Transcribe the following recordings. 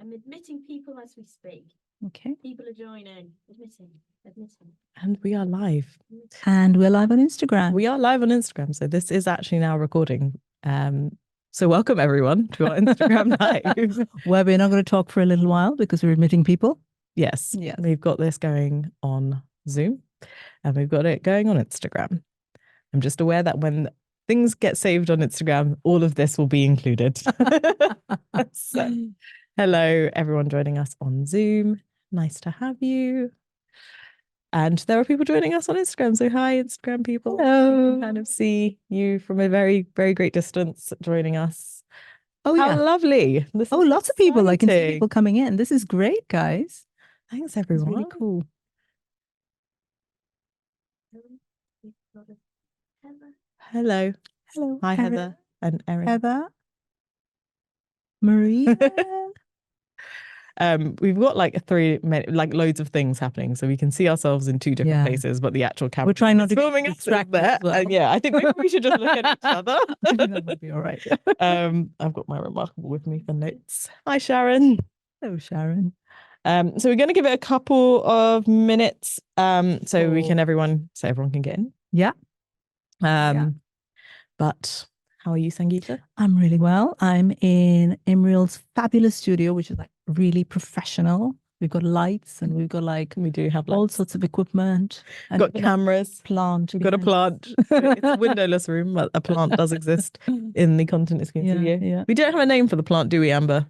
I'm admitting people as we speak. Okay. People are joining. Admitting. And we are live. And we're live on Instagram. We are live on Instagram. So this is actually now recording. So welcome everyone to our Instagram live. Where we're not going to talk for a little while because we're admitting people. Yes. We've got this going on Zoom and we've got it going on Instagram. I'm just aware that when things get saved on Instagram, all of this will be included. So, hello, everyone joining us on Zoom. Nice to have you. And there are people joining us on Instagram. So hi, Instagram people. Hello. You can kind of see you from a very, very great distance joining us. Oh, How yeah. lovely. Lots of people. I can see people coming in. This is great, guys. Thanks, everyone. It's really cool. Hello. Hello. Hi, Heather and Erin. Heather. Maria. We've got loads of things happening, so we can see ourselves in two different places, but the actual camera. We're trying not to filming us there. Well. And I think maybe we should just look at each other. I think that might be all right. I've got my Remarkable with me for notes. Hi, Sharon. Hello, Sharon. So we're going to give it a couple of minutes, so everyone can get in. Yeah. But how are you, Sangeeta? I'm really well. I'm in Imriel's fabulous studio, which is like really professional. We've got lights and we've got we do have all sorts of equipment. And got cameras. Plant. We've got a plant. It's a windowless room, but a plant does exist in the Content studio. Yeah. We don't have a name for the plant, do we, Amber?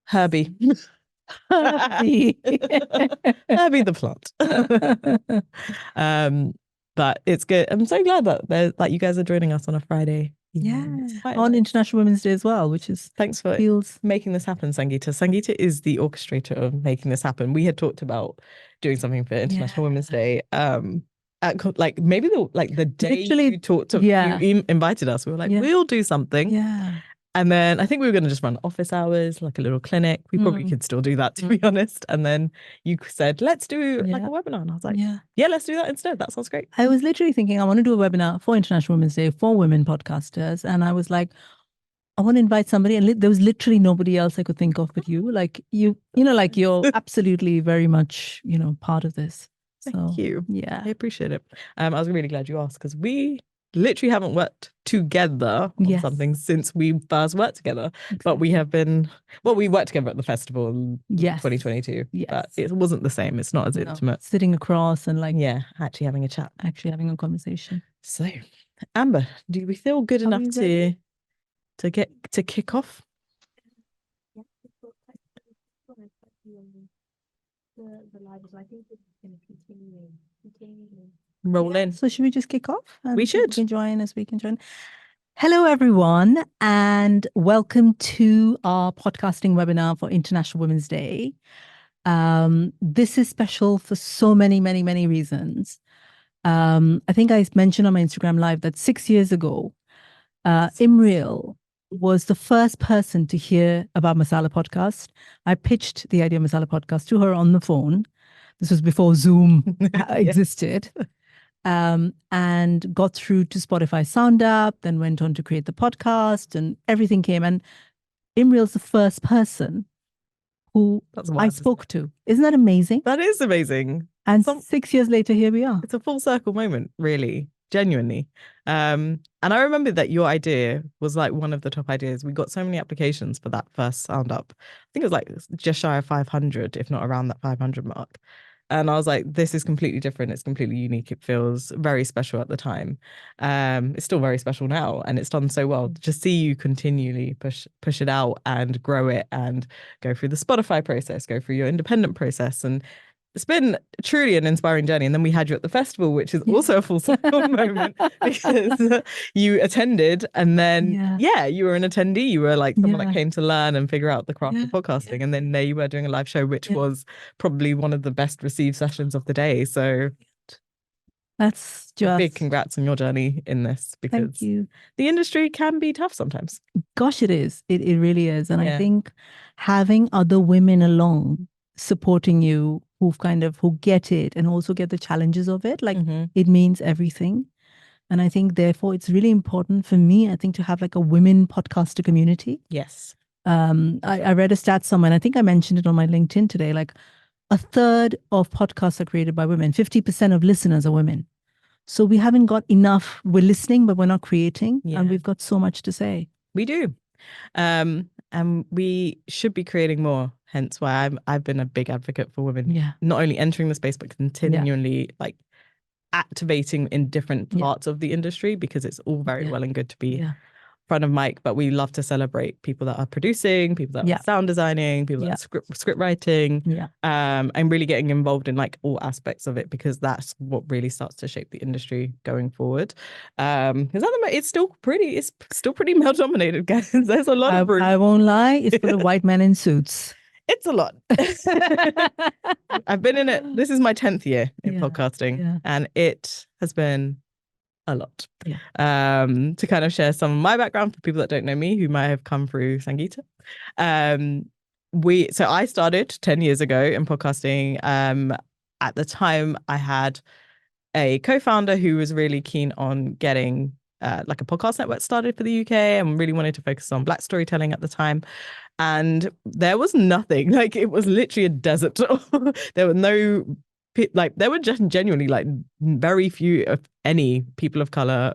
Herbie. Herbie. Herbie the plant. But it's good. I'm so glad that you guys are joining us on a Friday. Yeah, on International Women's Day as well, which is thanks for making this happen, Sangeeta. Sangeeta is the orchestrator of making this happen. We had talked about doing something for International Women's Day. Maybe the day you talked to you invited us, we were like, we'll do something. Yeah. And then I think we were going to just run office hours, like a little clinic. We probably could still do that, to be honest. And then you said, let's do like a webinar. And I was like, yeah, let's do that instead. That sounds great. I was literally thinking, I want to do a webinar for International Women's Day for women podcasters. And I was like, I want to invite somebody. And there was literally nobody else I could think of but you. Like you're absolutely very much, part of this. Thank you. Yeah. I appreciate it. I was really glad you asked because we literally haven't worked together on something since we first worked together. Exactly. But we have been, we worked together at the festival in 2022. Yes. But it wasn't the same. It's not as intimate. Sitting across and actually having a chat. Actually having a conversation. So, Amber, do we feel good enough to kick off? The live, so I think this is going to continue. Roll in. So should we just kick off? We should. We can join as we can join. Hello, everyone, and welcome to our podcasting webinar for International Women's Day. This is special for so many, many, many reasons. I think I mentioned on my Instagram live that 6 years ago, Imriel was the first person to hear about Masala Podcast. I pitched the idea of Masala Podcast to her on the phone. This was before Zoom existed. And got through to Spotify Sound Up, then went on to create the podcast and everything came. And Imriel's the first person who I spoke to. Isn't that amazing? That is amazing. And 6 years later, here we are. It's a full circle moment, really, genuinely. And I remember that your idea was like one of the top ideas. We got so many applications for that first Sound Up. I think it was like just shy of 500, if not around that 500 mark. And I was like, this is completely different. It's completely unique. It feels very special at the time. It's still very special now. And it's done so well. To see you continually push it out and grow it and go through the Spotify process, go through your independent process. And it's been truly an inspiring journey. And then we had you at the festival, which is also a full circle moment because you attended and then, you were an attendee. You were like someone that came to learn and figure out the craft of podcasting. And then there you were doing a live show, which was probably one of the best received sessions of the day. So that's just big congrats on your journey in this because the industry can be tough sometimes. Gosh, it is. It really is. And I think having other women along supporting you who get it and also get the challenges of it, it means everything. And I think therefore it's really important for me, I think, to have like a women podcaster community. Yes. I read a stat somewhere, and I think I mentioned it on my LinkedIn today. Like a third of podcasts are created by women. 50% of listeners are women. So we haven't got enough. We're listening, but we're not creating, Yeah. and we've got so much to say. We do. And we should be creating more. Hence why I've been a big advocate for women, Yeah. not only entering the space, but continually like activating in different parts of the industry, because it's all very well and good to be front of mic, but we love to celebrate people that are producing, people that are sound designing, people that are script writing, and really getting involved in like all aspects of it, because that's what really starts to shape the industry going forward. Because it's still pretty male dominated, guys. There's a lot of room. I won't lie, it's full of white men in suits. It's a lot. I've been in it. This is my 10th year in podcasting, and it has been a lot. To kind of share some of my background for people that don't know me, who might have come through Sangeeta. So I started 10 years ago in podcasting. At the time, I had a co-founder who was really keen on getting like a podcast network started for the UK, and really wanted to focus on Black storytelling at the time. And there was nothing, like it was literally a desert. There were no, like there were just genuinely like very few, if any, people of color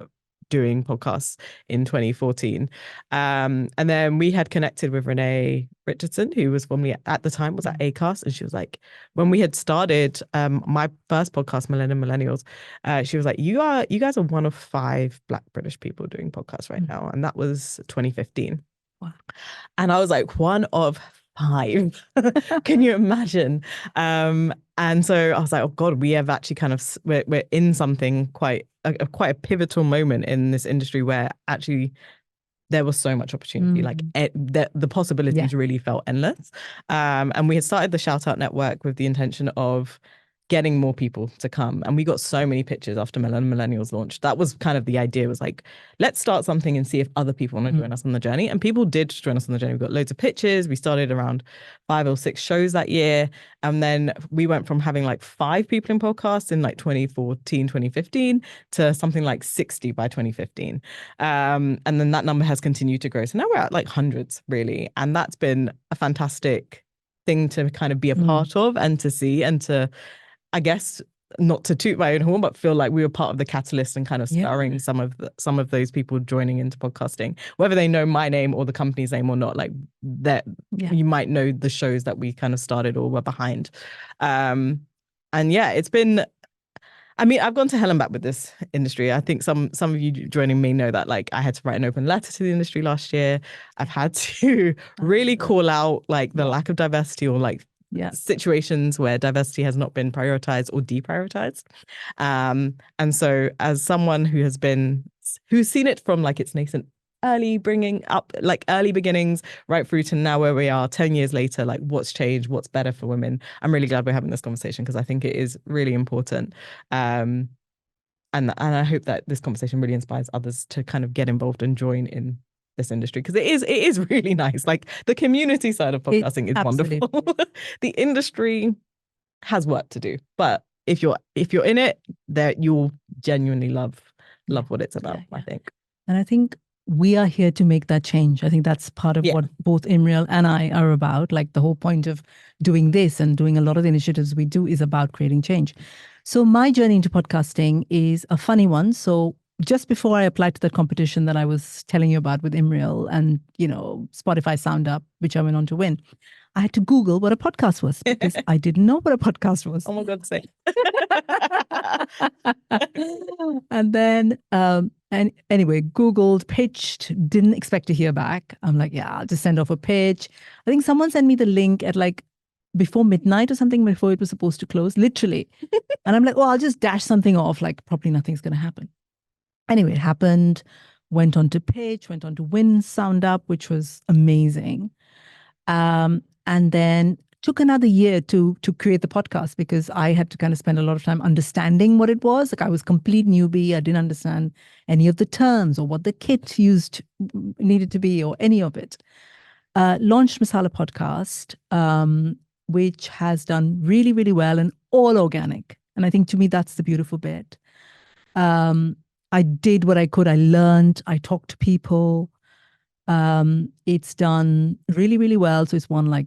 doing podcasts in 2014. And then we had connected with Renee Richardson, who was formerly at the time was at Acast, and she was like, when we had started my first podcast, Millennium Millennials, she was like, you guys are one of 5 Black British people doing podcasts right now, and that was 2015. Wow. And I was like, one of 5. Can you imagine? And so I was like, oh God, we have actually kind of, we're in something quite a pivotal moment in this industry, where actually there was so much opportunity. Like the possibilities really felt endless. And we had started the Shout Out Network with the intention of getting more people to come. And we got so many pitches after Millennials launched. That was kind of the idea, was like, let's start something and see if other people want to join us on the journey. And people did join us on the journey. We got loads of pitches. We started around 5 or 6 shows that year. And then we went from having like 5 people in podcasts in like 2014, 2015 to something like 60 by 2015. And then that number has continued to grow. So now we're at like hundreds, really. And that's been a fantastic thing to kind of be a part of, and to see, and to, I guess, not to toot my own horn, but feel like we were part of the catalyst and kind of spurring some of those people joining into podcasting, whether they know my name or the company's name or not. Like that, you might know the shows that we kind of started or were behind. And it's been, I mean, I've gone to hell and back with this industry. I think some of you joining me know that, like, I had to write an open letter to the industry last year. I've had to really call out like the lack of diversity, or like situations where diversity has not been prioritized or deprioritized. And so as someone who's seen it from like its nascent early beginnings right through to now where we are 10 years later, like what's changed, what's better for women, I'm really glad we're having this conversation, because I think it is really important. And I hope that this conversation really inspires others to kind of get involved and join in this industry, because it is really nice. Like the community side of podcasting is wonderful. The industry has work to do, but if you're in it, that you'll genuinely love what it's about. I think. And I think we are here to make that change. I think that's part of what both Imriel and I are about. Like the whole point of doing this and doing a lot of the initiatives we do is about creating change. So my journey into podcasting is a funny one. So just before I applied to that competition that I was telling you about with Imriel and, Spotify Sound Up, which I went on to win, I had to Google what a podcast was, because I didn't know what a podcast was. Oh my God's sake. And then, and anyway, Googled, pitched, didn't expect to hear back. I'm like, I'll just send off a pitch. I think someone sent me the link at like before midnight or something, before it was supposed to close, literally. And I'm like, I'll just dash something off, like probably nothing's going to happen. Anyway, it happened, went on to pitch, went on to win Sound Up, which was amazing. And then took another year to create the podcast, because I had to kind of spend a lot of time understanding what it was. Like I was complete newbie. I didn't understand any of the terms or what the kit needed to be or any of it. Launched Masala Podcast, which has done really, really well and all organic. And I think to me, that's the beautiful bit. I did what I could. I learned, I talked to people. It's done really, really well. So it's won like,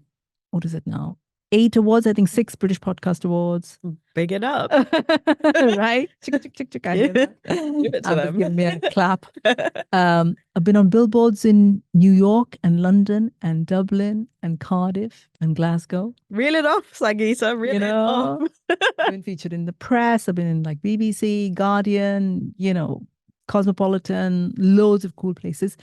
what is it now? 8 awards, I think 6 British Podcast Awards. Big it up. Right? Chick, chick, chick, chick. I hear that. Give it to them. Give me a clap. I've been on billboards in New York and London and Dublin and Cardiff and Glasgow. Reel it off, Sangeeta. Reel it off. I've been featured in the press. I've been in like BBC, Guardian, Cosmopolitan, loads of cool places.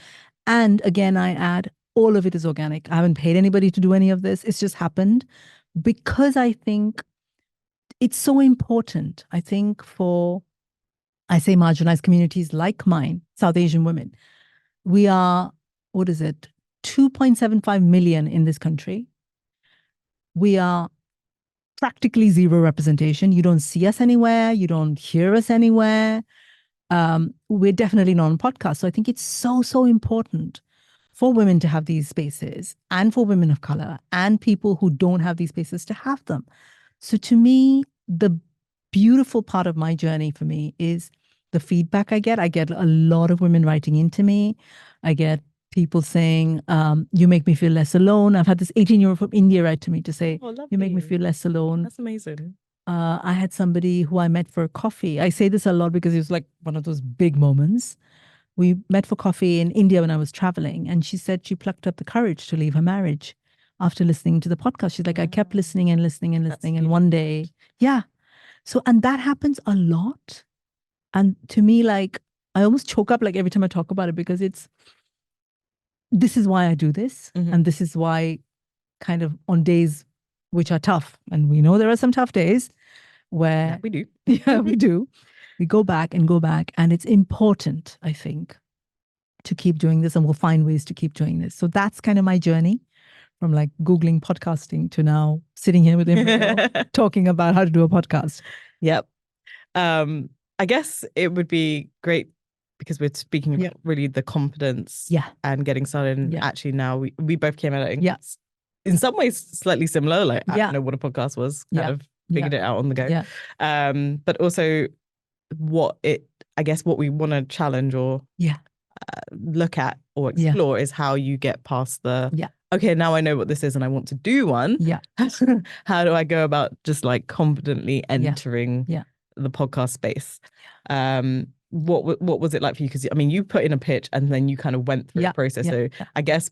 And again, I add, all of it is organic. I haven't paid anybody to do any of this. It's just happened because I think it's so important. I think I say marginalized communities like mine, South Asian women, we are, 2.75 million in this country. We are practically zero representation. You don't see us anywhere. You don't hear us anywhere. We're definitely not on podcasts. So I think it's so, so important for women to have these spaces and for women of color and people who don't have these spaces to have them. So to me, the beautiful part of my journey for me is the feedback I get. I get a lot of women writing into me. I get people saying, you make me feel less alone. I've had this 18-year-old from India write to me to say, you make me feel less alone. That's amazing. I had somebody who I met for coffee. I say this a lot because it was like one of those big moments. We met for coffee in India when I was traveling, and she said she plucked up the courage to leave her marriage after listening to the podcast. She's like, I kept listening and listening and listening. And one day, So, and that happens a lot. And to me, like, I almost choke up like every time I talk about it because this is why I do this. Mhm. And this is why kind of on days which are tough, and we know there are some tough days where Yeah, we do. we do. We go back, and it's important, I think, to keep doing this, and we'll find ways to keep doing this. So that's kind of my journey from like Googling podcasting to now sitting here with him talking about how to do a podcast. Yep. I guess it would be great because we're speaking about really the confidence and getting started. And actually now we both came at it in some ways slightly similar. Like, I don't know what a podcast was, kind of figured it out on the go. But also what we want to challenge or look at or explore is how you get past the okay, now I know what this is and I want to do one. How do I go about just like confidently entering the podcast space? What was it like for you? Because I mean, you put in a pitch and then you kind of went through the process. So I guess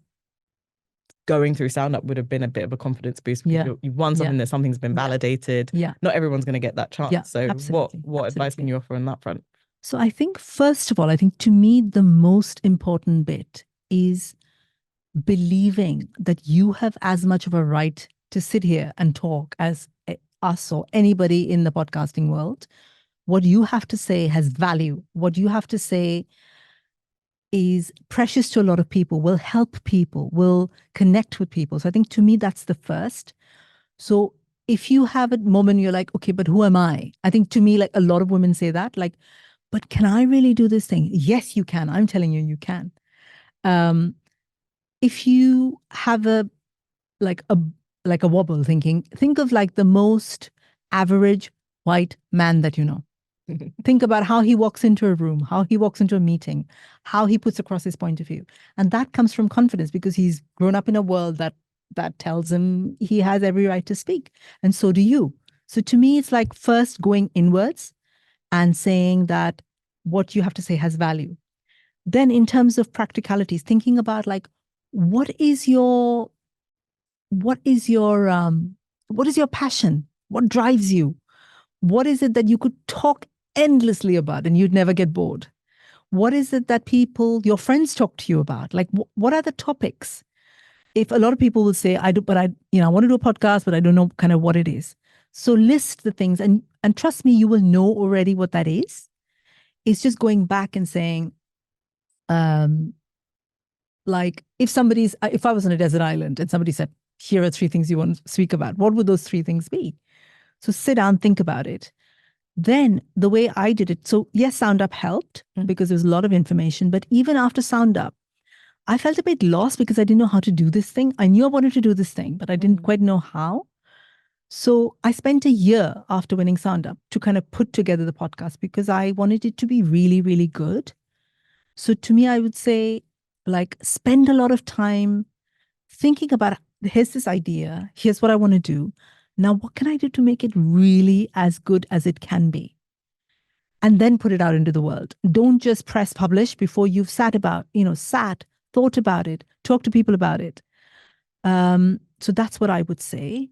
going through Sound Up would have been a bit of a confidence boost because you've won something that something's been validated. Not everyone's going to get that chance. So what advice can you offer on that front? So I think, first of all, I think to me, the most important bit is believing that you have as much of a right to sit here and talk as us or anybody in the podcasting world. What you have to say has value. What you have to say is precious to a lot of people, will help people, will connect with people. So I think to me, that's the first. So if you have a moment, you're like, okay, but who am I? I think to me, like a lot of women say that, like, but can I really do this thing? Yes, you can. I'm telling you, you can. If you have a wobble thinking, think of like the most average white man that you know. Think about how he walks into a room, how he walks into a meeting, how he puts across his point of view. And that comes from confidence because he's grown up in a world that tells him he has every right to speak. And so do you. So to me, it's like first going inwards and saying that what you have to say has value. Then in terms of practicalities, thinking about like, what is your passion? What drives you? What is it that you could talk endlessly about and you'd never get bored? What is it that your friends talk to you about? Like, what are the topics? If a lot of people will say, I want to do a podcast, but I don't know kind of what it is. So list the things and trust me, you will know already what that is. It's just going back and saying, like if I was on a desert island and somebody said, here are 3 things you want to speak about, what would those 3 things be? So sit down, think about it. Then the way I did it, so yes, Sound Up helped because there's a lot of information, but even after Sound Up, I felt a bit lost because I didn't know how to do this thing. I knew I wanted to do this thing, but I didn't quite know how. So I spent a year after winning Sound Up to kind of put together the podcast because I wanted it to be really, really good. So to me, I would say, like spend a lot of time thinking about, here's this idea, here's what I want to do. Now, what can I do to make it really as good as it can be? And then put it out into the world. Don't just press publish before you've thought about it, talk to people about it. So that's what I would say.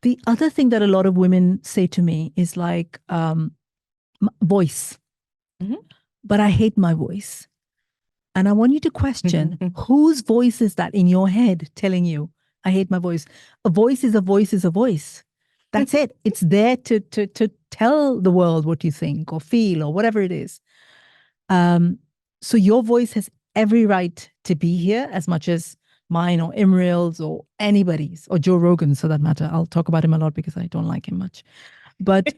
The other thing that a lot of women say to me is like, voice. Mhm. But I hate my voice. And I want you to question whose voice is that in your head telling you, I hate my voice. A voice is a voice is a voice. That's it. It's there to tell the world what you think or feel or whatever it is. So your voice has every right to be here as much as mine or Imriel's or anybody's or Joe Rogan's for that matter. I'll talk about him a lot because I don't like him much. But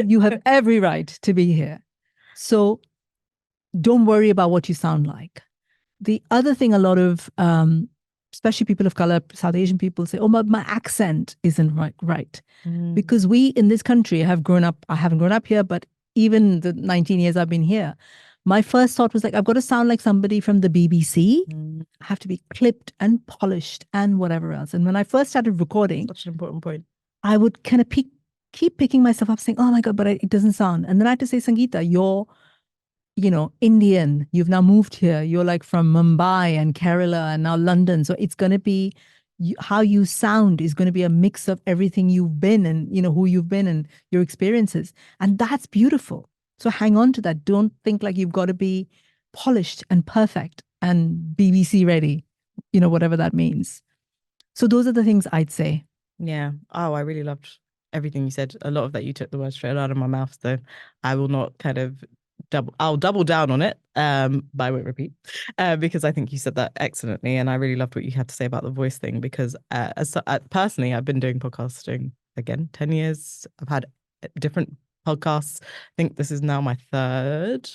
you have every right to be here. So don't worry about what you sound like. The other thing a lot of, especially people of color, South Asian people say, oh, my accent isn't right. Because we in this country have grown up, I haven't grown up here, but even the 19 years I've been here, my first thought was like, I've got to sound like somebody from the BBC. I have to be clipped and polished and whatever else. And when I first started recording, Such an important point. I would kind of keep picking myself up saying, oh my God, but it doesn't sound. And then I had to say, Sangeeta, you're, Indian, you've now moved here. You're like from Mumbai and Kerala and now London. So it's going to be, how you sound is going to be a mix of everything you've been and, who you've been and your experiences. And that's beautiful. So hang on to that. Don't think like you've got to be polished and perfect and BBC ready, whatever that means. So those are the things I'd say. Yeah. Oh, I really loved everything you said. A lot of that you took the words straight out of my mouth, so I will not kind of I'll double down on it, but I won't repeat, because I think you said that excellently, and I really loved what you had to say about the voice thing, because personally, I've been doing podcasting, again, 10 years. I've had different podcasts. I think this is now my third.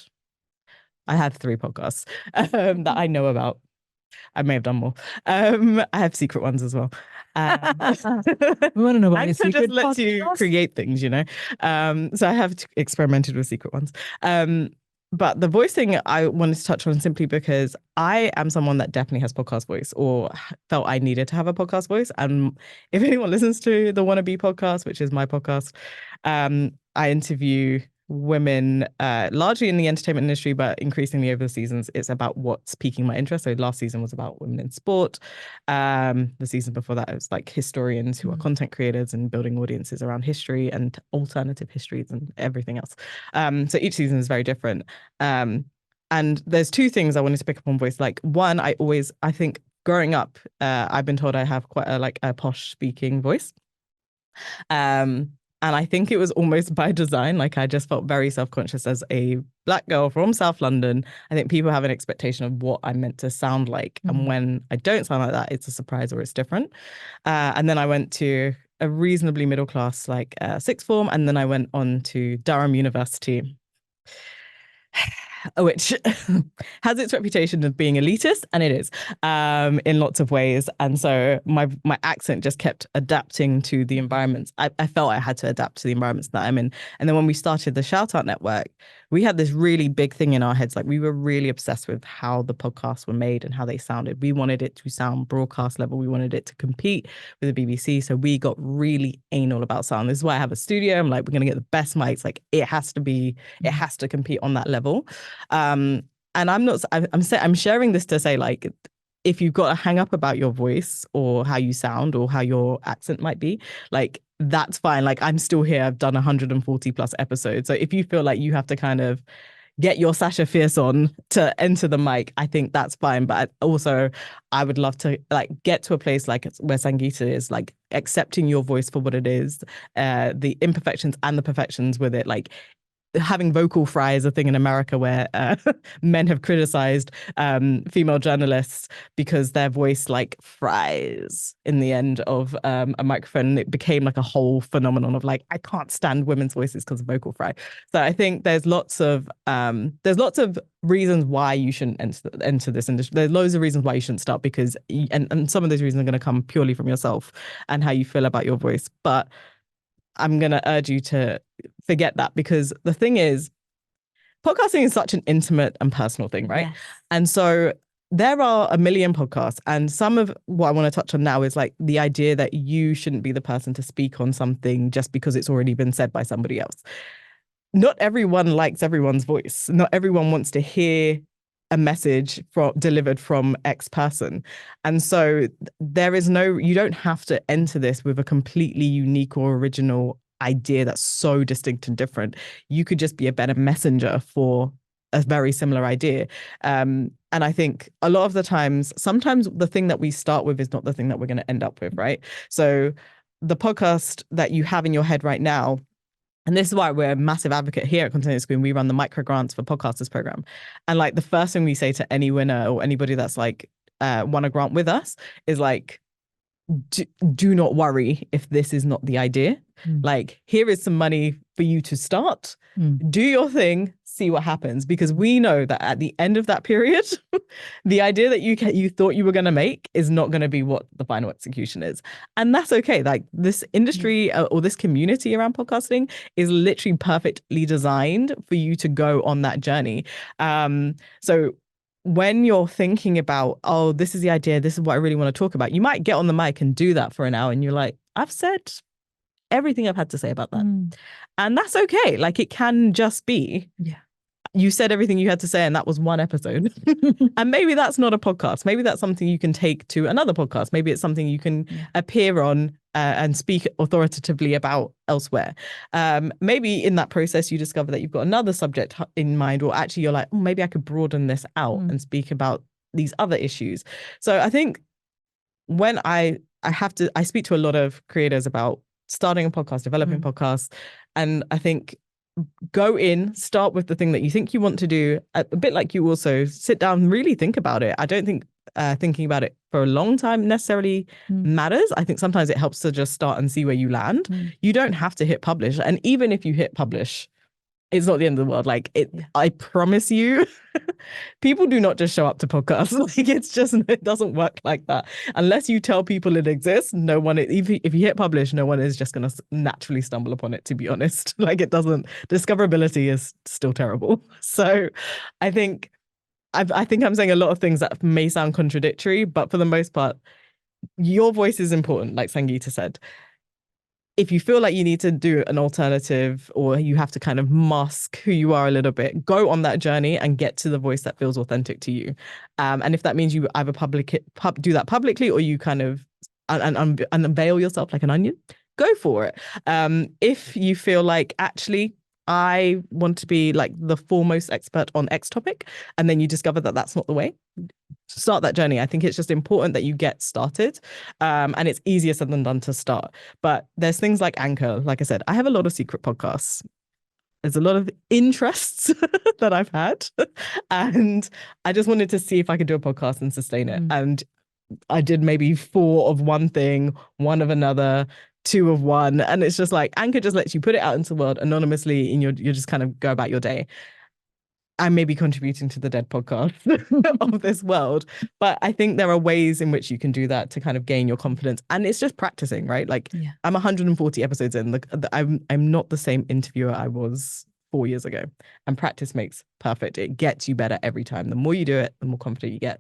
I had 3 podcasts that I know about. I may have done more. I have secret ones as well. We want to know about your secret just lets you create things, So I have experimented with secret ones. But the voice thing I wanted to touch on simply because I am someone that definitely has podcast voice or felt I needed to have a podcast voice. And if anyone listens to the Wannabe podcast, which is my podcast, I interview women largely in the entertainment industry, but increasingly over the seasons it's about what's piquing my interest. So last season was about women in sport. The season before that it was like historians who are content creators and building audiences around history and alternative histories and everything else. So each season is very different. And there's 2 things I wanted to pick up on voice. Like one, I think growing up, I've been told I have quite a posh speaking voice. And I think it was almost by design. Like I just felt very self-conscious as a Black girl from South London. I think people have an expectation of what I'm meant to sound like. And when I don't sound like that, it's a surprise or it's different. And then I went to a reasonably middle class, like sixth form. And then I went on to Durham University, which has its reputation of being elitist, and it is in lots of ways. And so my accent just kept adapting to the environments. I felt I had to adapt to the environments that I'm in. And then when we started the Shout Out Network, we had this really big thing in our heads. Like we were really obsessed with how the podcasts were made and how they sounded. We wanted it to sound broadcast level. We wanted it to compete with the BBC. So we got really anal about sound. This is why I have a studio. I'm like, we're going to get the best mics. Like it has to compete on that level. And I'm sharing this to say, like, if you've got a hang up about your voice or how you sound or how your accent might be, like, that's fine. Like, I'm still here. I've done 140 plus episodes. So if you feel like you have to kind of get your Sasha Fierce on to enter the mic, I think that's fine. But also, I would love to like get to a place like where Sangeeta is, like accepting your voice for what it is, the imperfections and the perfections with it. Like, having vocal fry is a thing in America where men have criticized female journalists because their voice like fries in the end of a microphone. And it became like a whole phenomenon of like, I can't stand women's voices because of vocal fry. So I think there's lots of reasons why you shouldn't enter this industry. There's loads of reasons why you shouldn't start because, and some of those reasons are going to come purely from yourself and how you feel about your voice. But I'm going to urge you to forget that, because the thing is, podcasting is such an intimate and personal thing, right? Yes. And so there are a million podcasts, and some of what I want to touch on now is like the idea that you shouldn't be the person to speak on something just because it's already been said by somebody else. Not everyone likes everyone's voice. Not everyone wants to hear a message delivered from X person. And so you don't have to enter this with a completely unique or original idea that's so distinct and different. You could just be a better messenger for a very similar idea. And I think a lot of the times, sometimes the thing that we start with is not the thing that we're going to end up with, right? So the podcast that you have in your head right now, and this is why we're a massive advocate here at Content Screen. We run the micro grants for podcasters program. And like the first thing we say to any winner or anybody that's like won a grant with us is like, do not worry if this is not the idea. Like, here is some money for you to start. Do your thing, see what happens. Because we know that at the end of that period, the idea that you thought you were going to make is not going to be what the final execution is. And that's okay. Like, this industry or this community around podcasting is literally perfectly designed for you to go on that journey. So when you're thinking about, oh, this is the idea, this is what I really want to talk about, you might get on the mic and do that for an hour and you're like, I've said everything I've had to say about that. And that's okay. Like, it can just be, you said everything you had to say and that was one episode. And maybe that's not a podcast. Maybe that's something you can take to another podcast. Maybe it's something you can appear on and speak authoritatively about elsewhere. Maybe in that process, you discover that you've got another subject in mind, or actually you're like, oh, maybe I could broaden this out and speak about these other issues. So I think when I speak to a lot of creators about starting a podcast, developing podcasts, and I think start with the thing that you think you want to do, a bit like you also sit down and really think about it. I don't think thinking about it for a long time necessarily matters. I think sometimes it helps to just start and see where you land. You don't have to hit publish. And even if you hit publish, it's not the end of the world. Like, I promise you, people do not just show up to podcasts. Like, it doesn't work like that. Unless you tell people it exists, no one, if you hit publish, no one is just going to naturally stumble upon it, to be honest. Like, it doesn't, discoverability is still terrible. So I think I'm saying a lot of things that may sound contradictory, but for the most part, your voice is important, like Sangeeta said. If you feel like you need to do an alternative, or you have to kind of mask who you are a little bit, go on that journey and get to the voice that feels authentic to you. And if that means you either do that publicly, or you kind of unveil yourself like an onion, go for it. If you feel like, actually, I want to be like the foremost expert on X topic, and then you discover that that's not the way, start that journey. I think it's just important that you get started, and it's easier said than done to start. But there's things like Anchor. Like I said, I have a lot of secret podcasts. There's a lot of interests that I've had, and I just wanted to see if I could do a podcast and sustain it. And I did maybe 4 of one thing, 1 of another, 2 of one, and it's just like Anchor just lets you put it out into the world anonymously, and you just kind of go about your day. I may be contributing to the dead podcast of this world, but I think there are ways in which you can do that to kind of gain your confidence, and it's just practicing, right? Like, I'm 140 episodes in. I'm not the same interviewer I was 4 years ago, and practice makes perfect. It gets you better every time. The more you do it, the more confident you get,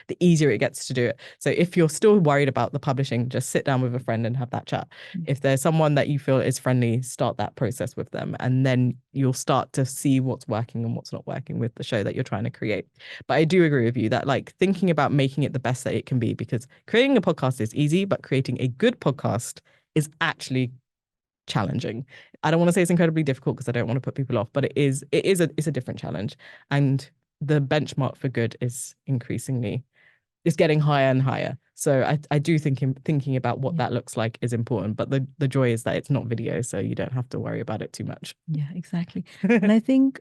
the easier it gets to do it. So if you're still worried about the publishing, just sit down with a friend and have that chat. If there's someone that you feel is friendly, start that process with them, and then you'll start to see what's working and what's not working with the show that you're trying to create. But I do agree with you that, like, thinking about making it the best that it can be, because creating a podcast is easy, but creating a good podcast is actually challenging. I don't want to say it's incredibly difficult, because I don't want to put people off, but it's a different challenge, and the benchmark for good is getting higher and higher. So I do think thinking about what that looks like is important, but the joy is that it's not video, so you don't have to worry about it too much. Yeah, exactly. And I think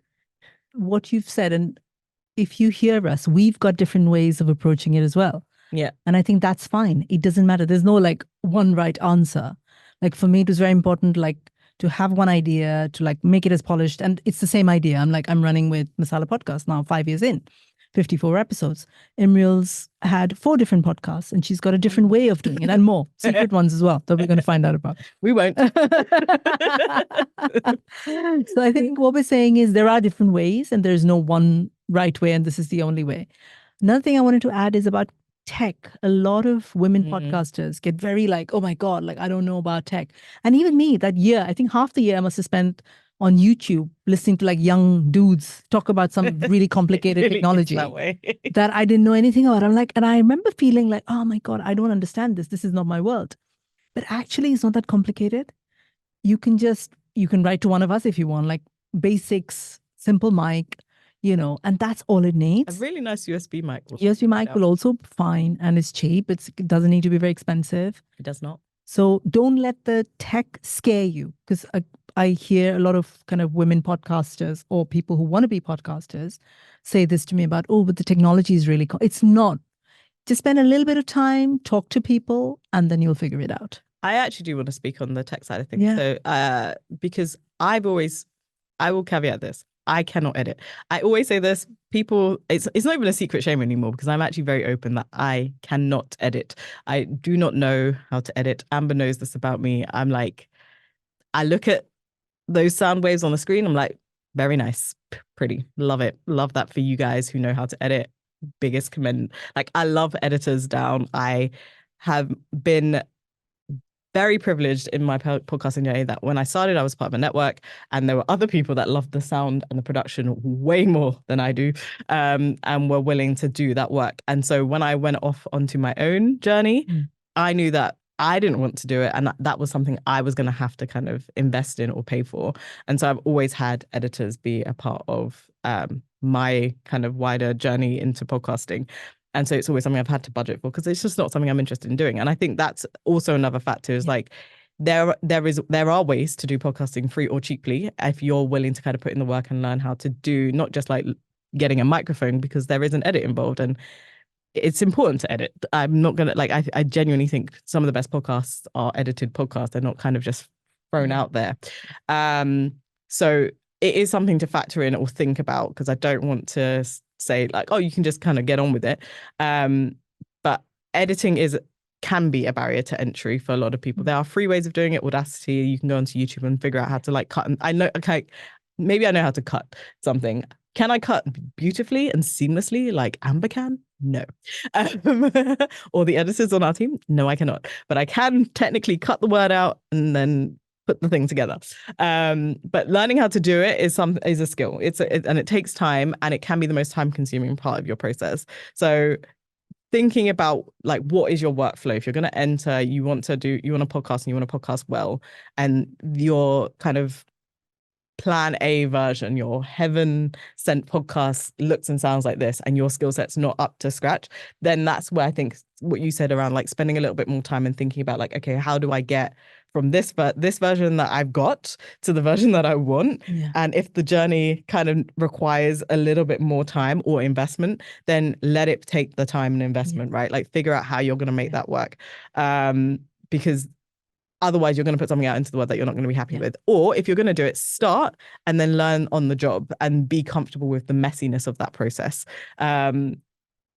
what you've said, and if you hear us, we've got different ways of approaching it as well. Yeah. And I think that's fine. It doesn't matter. There's no like one right answer. Like, for me, it was very important, like, to have one idea, to like make it as polished. And it's the same idea. I'm running with Masala Podcast now 5 years in. 54 episodes. Imriel's had 4 different podcasts, and she's got a different way of doing it, and more secret ones as well that we're going to find out about. We won't. So I think what we're saying is there are different ways, and there's no one right way, and this is the only way. Another thing I wanted to add is about tech. A lot of women podcasters get very like, oh my God, like I don't know about tech. And even me, that year, I think half the year I must have spent on YouTube listening to like young dudes talk about some really complicated Really technology is that way. that I didn't know anything about. I'm like, and I remember feeling like, oh my God, I don't understand this. This is not my world. But actually, it's not that complicated. You can write to one of us if you want, like basics, simple mic, and that's all it A needs. really nice USB mic. USB mic will also be fine, and it's cheap. It doesn't need to be very expensive. It does not. So don't let the tech scare you, because I hear a lot of kind of women podcasters or people who want to be podcasters say this to me about, oh, but the technology is really, it's not. Just spend a little bit of time, talk to people, and then you'll figure it out. I actually do want to speak on the tech side of things. Yeah. So, because I will caveat this. I cannot edit. I always say this, people, it's not even a secret shame anymore, because I'm actually very open that I cannot edit. I do not know how to edit. Amber knows this about me. I'm like, I look at those sound waves on the screen. I'm like, very nice, pretty, love it. Love that for you guys who know how to edit. Biggest commend. Like, I love editors down. I have been very privileged in my podcasting journey that when I started, I was part of a network, and there were other people that loved the sound and the production way more than I do, and were willing to do that work. And so when I went off onto my own journey, I knew that I didn't want to do it, and that was something I was going to have to kind of invest in or pay for. And so I've always had editors be a part of my kind of wider journey into podcasting. And so it's always something I've had to budget for, because it's just not something I'm interested in doing. And I think that's also another factor is like, there are ways to do podcasting free or cheaply if you're willing to kind of put in the work and learn how to do, not just like getting a microphone, because there is an edit involved, and it's important to edit. I'm not going to like, I genuinely think some of the best podcasts are edited podcasts. They're not kind of just thrown out there. So it is something to factor in or think about, because I don't want to say like, oh, you can just kind of get on with it. But editing can be a barrier to entry for a lot of people. There are free ways of doing it. Audacity, you can go onto YouTube and figure out how to like cut. And I know, okay, maybe I know how to cut something. Can I cut beautifully and seamlessly like Amber can? No. Or the editors on our team? No, I cannot. But I can technically cut the word out and then put the thing together. But learning how to do it is a skill. And it takes time, and it can be the most time-consuming part of your process. So thinking about like, what is your workflow? If you're going to enter, you want to podcast, and you want to podcast well, and your kind of plan A version, your heaven sent podcast looks and sounds like this, and your skill set's not up to scratch, then that's where I think what you said around like spending a little bit more time and thinking about like, okay, how do I get from this version that I've got to the version that I want? Yeah. And if the journey kind of requires a little bit more time or investment, then let it take the time and investment, right? Like figure out how you're going to make that work. Because otherwise you're going to put something out into the world that you're not going to be happy with. Or if you're going to do it, start and then learn on the job and be comfortable with the messiness of that process.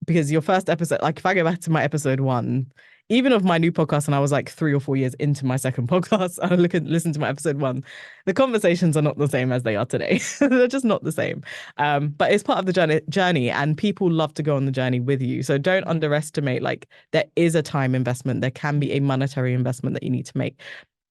Because your first episode, like if I go back to my episode 1, even of my new podcast, and I was like 3 or 4 years into my second podcast, I listen to my episode 1, the conversations are not the same as they are today. They're just not the same. But it's part of the journey, and people love to go on the journey with you. So don't underestimate, like there is a time investment. There can be a monetary investment that you need to make.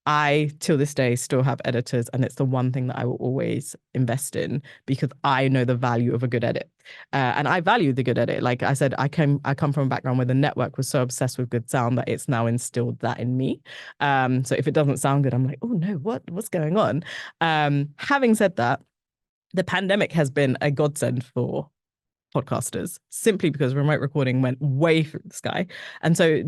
I, till this day, still have editors, and it's the one thing that I will always invest in, because I know the value of a good edit. And I value the good edit. Like I said, I come from a background where the network was so obsessed with good sound that it's now instilled that in me. So if it doesn't sound good, I'm like, oh no, what's going on? Having said that, the pandemic has been a godsend for podcasters, simply because remote recording went way through the sky. And so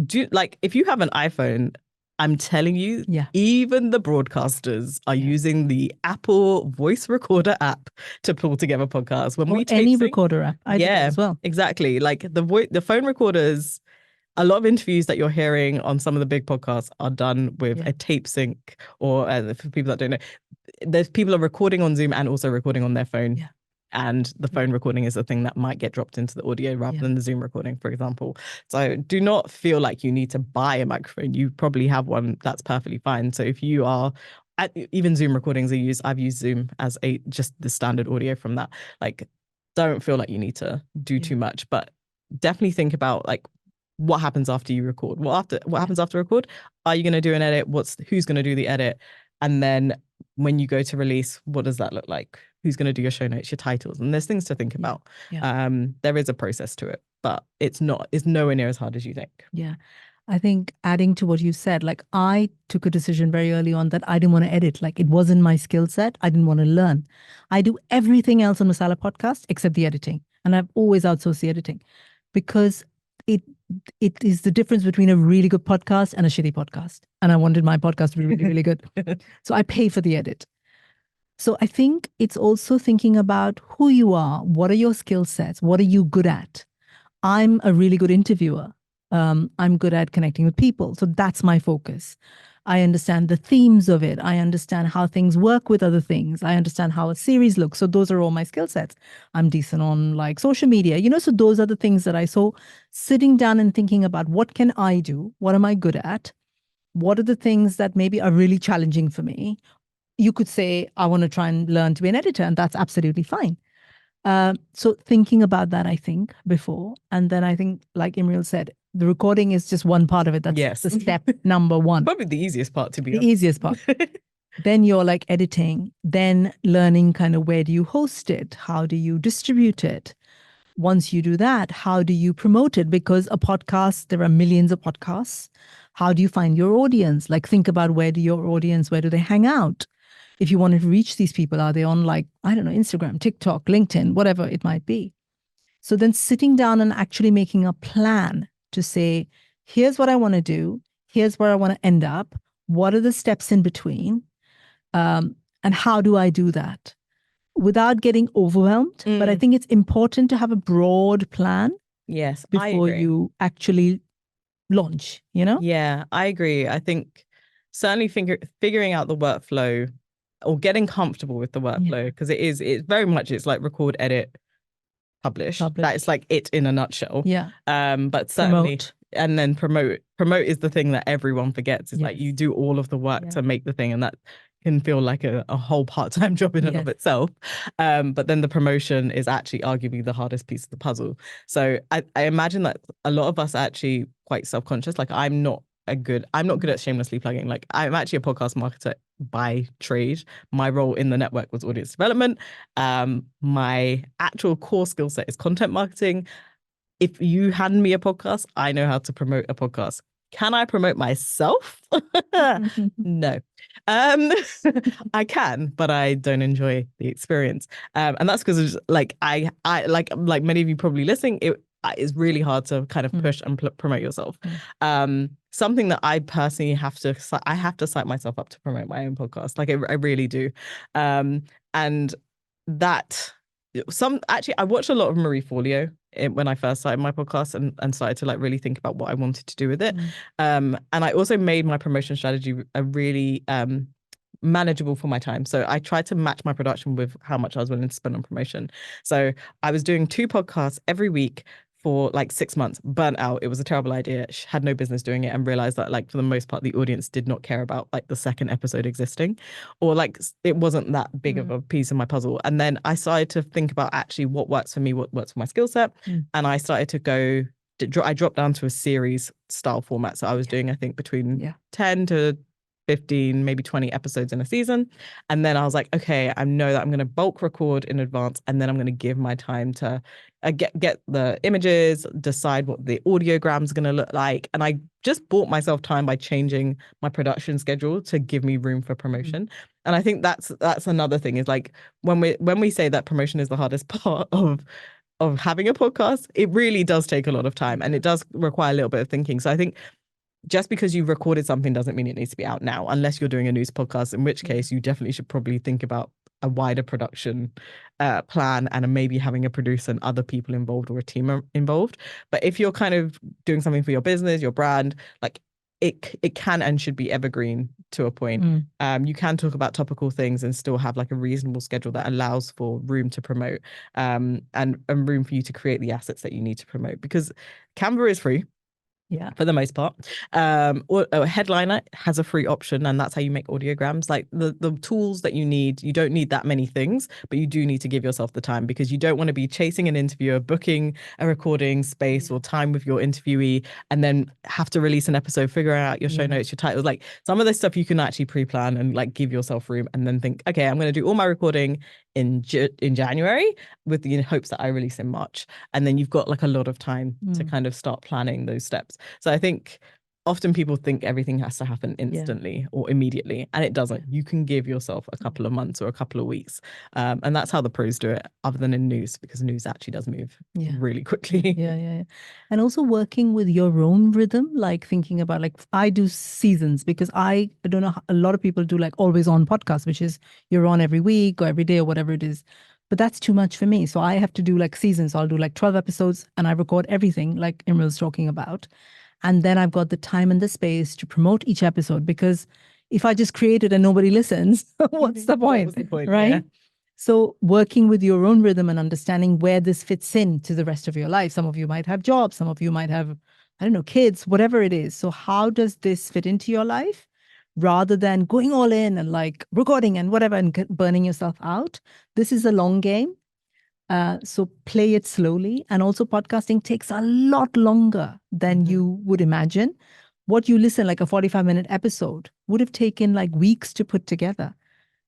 if you have an iPhone, I'm telling you, even the broadcasters are using the Apple voice recorder app to pull together podcasts. Any recorder app. I do that as well. Exactly. Like the phone recorders, a lot of interviews that you're hearing on some of the big podcasts are done with a tape sync, or for people that don't know, there's people are recording on Zoom and also recording on their phone and the phone recording is the thing that might get dropped into the audio rather than the Zoom recording, for example. So do not feel like you need to buy a microphone. You probably have one that's perfectly fine. So if you are even Zoom recordings I've used Zoom as just the standard audio from that. Like, don't feel like you need to do too much, but definitely think about like what happens after you record. What happens after record? Are you going to do an edit? Who's going to do the edit? And then when you go to release, what does that look like? Who's going to do your show notes, your titles? And there's things to think about. There is a process to it, but it's nowhere near as hard as you think. Yeah. I think adding to what you said, like I took a decision very early on that I didn't want to edit. Like it wasn't my skill set. I didn't want to learn. I do everything else on Masala Podcast except the editing. And I've always outsourced the editing because it is the difference between a really good podcast and a shitty podcast. And I wanted my podcast to be really, really good. So I pay for the edit. So I think it's also thinking about who you are. What are your skill sets? What are you good at? I'm a really good interviewer. I'm good at connecting with people. So that's my focus. I understand the themes of it. I understand how things work with other things. I understand how a series looks. So those are all my skill sets. I'm decent on like social media, so those are the things that so sitting down and thinking about what can I do? What am I good at? What are the things that maybe are really challenging for me? You could say, I want to try and learn to be an editor, and that's absolutely fine. So thinking about that, I think, before. And then I think, like Imriel said, the recording is just one part of it. That's the step number one. Probably the easiest part, to be honest. The easiest part. Then you're like editing, then learning kind of where do you host it? How do you distribute it? Once you do that, how do you promote it? Because a podcast, there are millions of podcasts. How do you find your audience? Like think about where do they hang out? If you wanted to reach these people, are they on like, I don't know, Instagram, TikTok, LinkedIn, whatever it might be. So then sitting down and actually making a plan to say, here's what I want to do. Here's where I want to end up. What are the steps in between? And how do I do that? Without getting overwhelmed. But I think it's important to have a broad plan. Yes, before you actually launch, Yeah, I agree. I think certainly figuring out the workflow or getting comfortable with the workflow, because it's very much, it's like record, edit, publish. That is like it in a nutshell. Yeah. But certainly, Promote. And then promote is the thing that everyone forgets. It's like you do all of the work to make the thing, and that can feel like a whole part-time job in and of itself. But then the promotion is actually arguably the hardest piece of the puzzle. So I imagine that a lot of us are actually quite self-conscious. Like I'm not good at shamelessly plugging. Like I'm actually a podcast marketer by trade. My role in the network was audience development. My actual core skill set is content marketing. If you hand me a podcast, I know how to promote a podcast. Can I promote myself? No. I can, but I don't enjoy the experience. And that's because like I like many of you probably listening, it is really hard to kind of push and promote yourself. Something that I personally have to psych myself up to promote my own podcast. Like I really do. And that I watched a lot of Marie Forleo when I first started my podcast and started to like really think about what I wanted to do with it. And I also made my promotion strategy a really manageable for my time. So I tried to match my production with how much I was willing to spend on promotion. So I was doing 2 podcasts every week for like 6 months, burnt out. It was a terrible idea. Had no business doing it, and realized that like for the most part, the audience did not care about like the second episode existing, or like it wasn't that big of a piece of my puzzle. And then I started to think about actually what works for me, what works for my skill set. And I started to I dropped down to a series style format. So I was doing, I think, between 10 to 15, maybe 20 episodes in a season. And then I was like, okay, I know that I'm going to bulk record in advance, and then I'm going to give my time to get the images, decide what the audiogram's going to look like. And I just bought myself time by changing my production schedule to give me room for promotion. And I think that's another thing, is like when we say that promotion is the hardest part of having a podcast, it really does take a lot of time, and it does require a little bit of thinking. So I think just because you've recorded something doesn't mean it needs to be out now, unless you're doing a news podcast, in which case you definitely should probably think about a wider production plan, and maybe having a producer and other people involved, or a team involved. But if you're kind of doing something for your business, your brand, like it can and should be evergreen to a point. You can talk about topical things and still have like a reasonable schedule that allows for room to promote, and room for you to create the assets that you need to promote, because Canva is free. Yeah. For the most part. Or Headliner has a free option, and that's how you make audiograms. Like the tools that you need, you don't need that many things, but you do need to give yourself the time, because you don't want to be chasing an interviewer, booking a recording space or time with your interviewee, and then have to release an episode, figuring out your show notes, your titles. Like some of this stuff you can actually pre-plan and like give yourself room, and then think, okay, I'm going to do all my recording in January with the hopes that I release in March. And then you've got like a lot of time to kind of start planning those steps. So I think often people think everything has to happen instantly or immediately, and it doesn't. You can give yourself a couple of months or a couple of weeks. And that's how the pros do it, other than in news, because news actually does move really quickly. Yeah. And also working with your own rhythm, like thinking about, like, I do seasons, because I don't know, a lot of people do like always on podcast, which is you're on every week or every day or whatever it is. But that's too much for me. So I have to do like seasons. So I'll do like 12 episodes and I record everything like Imran's talking about. And then I've got the time and the space to promote each episode, because if I just create it and nobody listens, what's the point? Right? Yeah. So working with your own rhythm and understanding where this fits in to the rest of your life. Some of you might have jobs, some of you might have, I don't know, kids, whatever it is. So how does this fit into your life, rather than going all in and like recording and whatever and burning yourself out? This is a long game. So play it slowly. And also podcasting takes a lot longer than you would imagine. What you listen, like a 45-minute episode, would have taken like weeks to put together,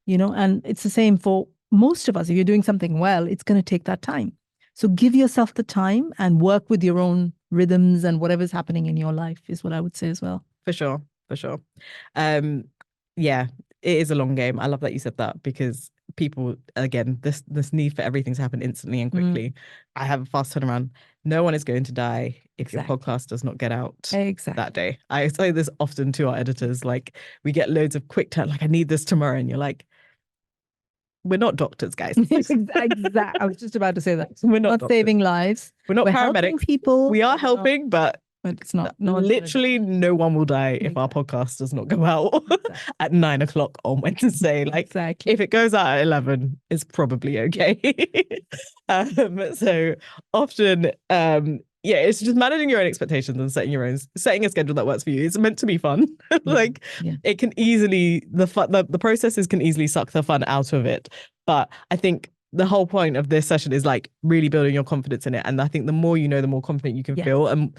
and it's the same for most of us. If you're doing something well, it's going to take that time. So give yourself the time and work with your own rhythms and whatever's happening in your life is what I would say as well. For sure. Yeah, it is a long game. I love that you said that, because people, again, this need for everything to happen instantly and quickly. I have a fast turnaround. No one is going to die if your podcast does not get out that day. I say this often to our editors, like we get loads of quick turn, like I need this tomorrow, and you're like, we're not doctors, guys. Exactly. I was just about to say that. We're not saving lives. We're not paramedics. People. We are helping, but it's not. Literally, no one will die if our podcast does not go out at 9 o'clock on Wednesday. Like, if it goes out at 11, it's probably okay. So often, it's just managing your own expectations and setting a schedule that works for you. It's meant to be fun. It can easily, the processes can easily suck the fun out of it. But I think the whole point of this session is like really building your confidence in it. And I think the more you know, the more confident you can feel. And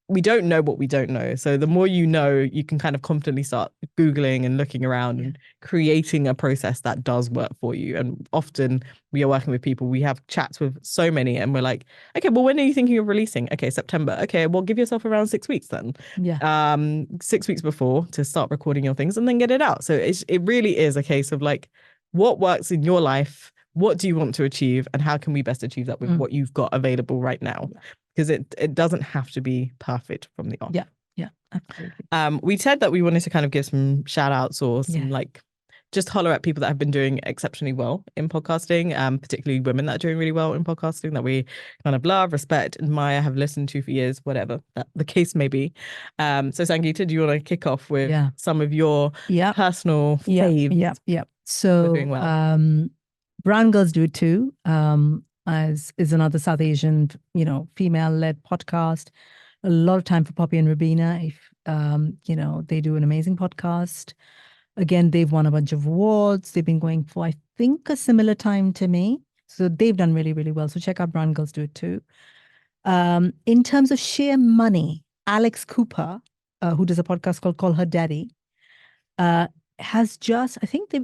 we don't know what we don't know. So the more you know, you can kind of confidently start Googling and looking around and creating a process that does work for you. And often we are working with people, we have chats with so many, and we're like, okay, well, when are you thinking of releasing? Okay, September. Okay, well, give yourself around 6 weeks then. 6 weeks before to start recording your things and then get it out. So it really is a case of like, what works in your life? What do you want to achieve, and how can we best achieve that with what you've got available right now? Because it doesn't have to be perfect from the off. Yeah, absolutely. We said that we wanted to kind of give some shout outs or some like just holler at people that have been doing exceptionally well in podcasting, particularly women that are doing really well in podcasting that we kind of love, respect, admire, have listened to for years, whatever that the case may be. So Sangeeta, do you want to kick off with some of your personal faves? Yeah. So doing well? Brown Girls Do It Too, as is another South Asian, female-led podcast. A lot of time for Poppy and Rubina. If they do an amazing podcast. Again, they've won a bunch of awards. They've been going for, I think, a similar time to me. So they've done really, really well. So check out Brown Girls Do It Too. In terms of sheer money, Alex Cooper, who does a podcast called Call Her Daddy, has just, I think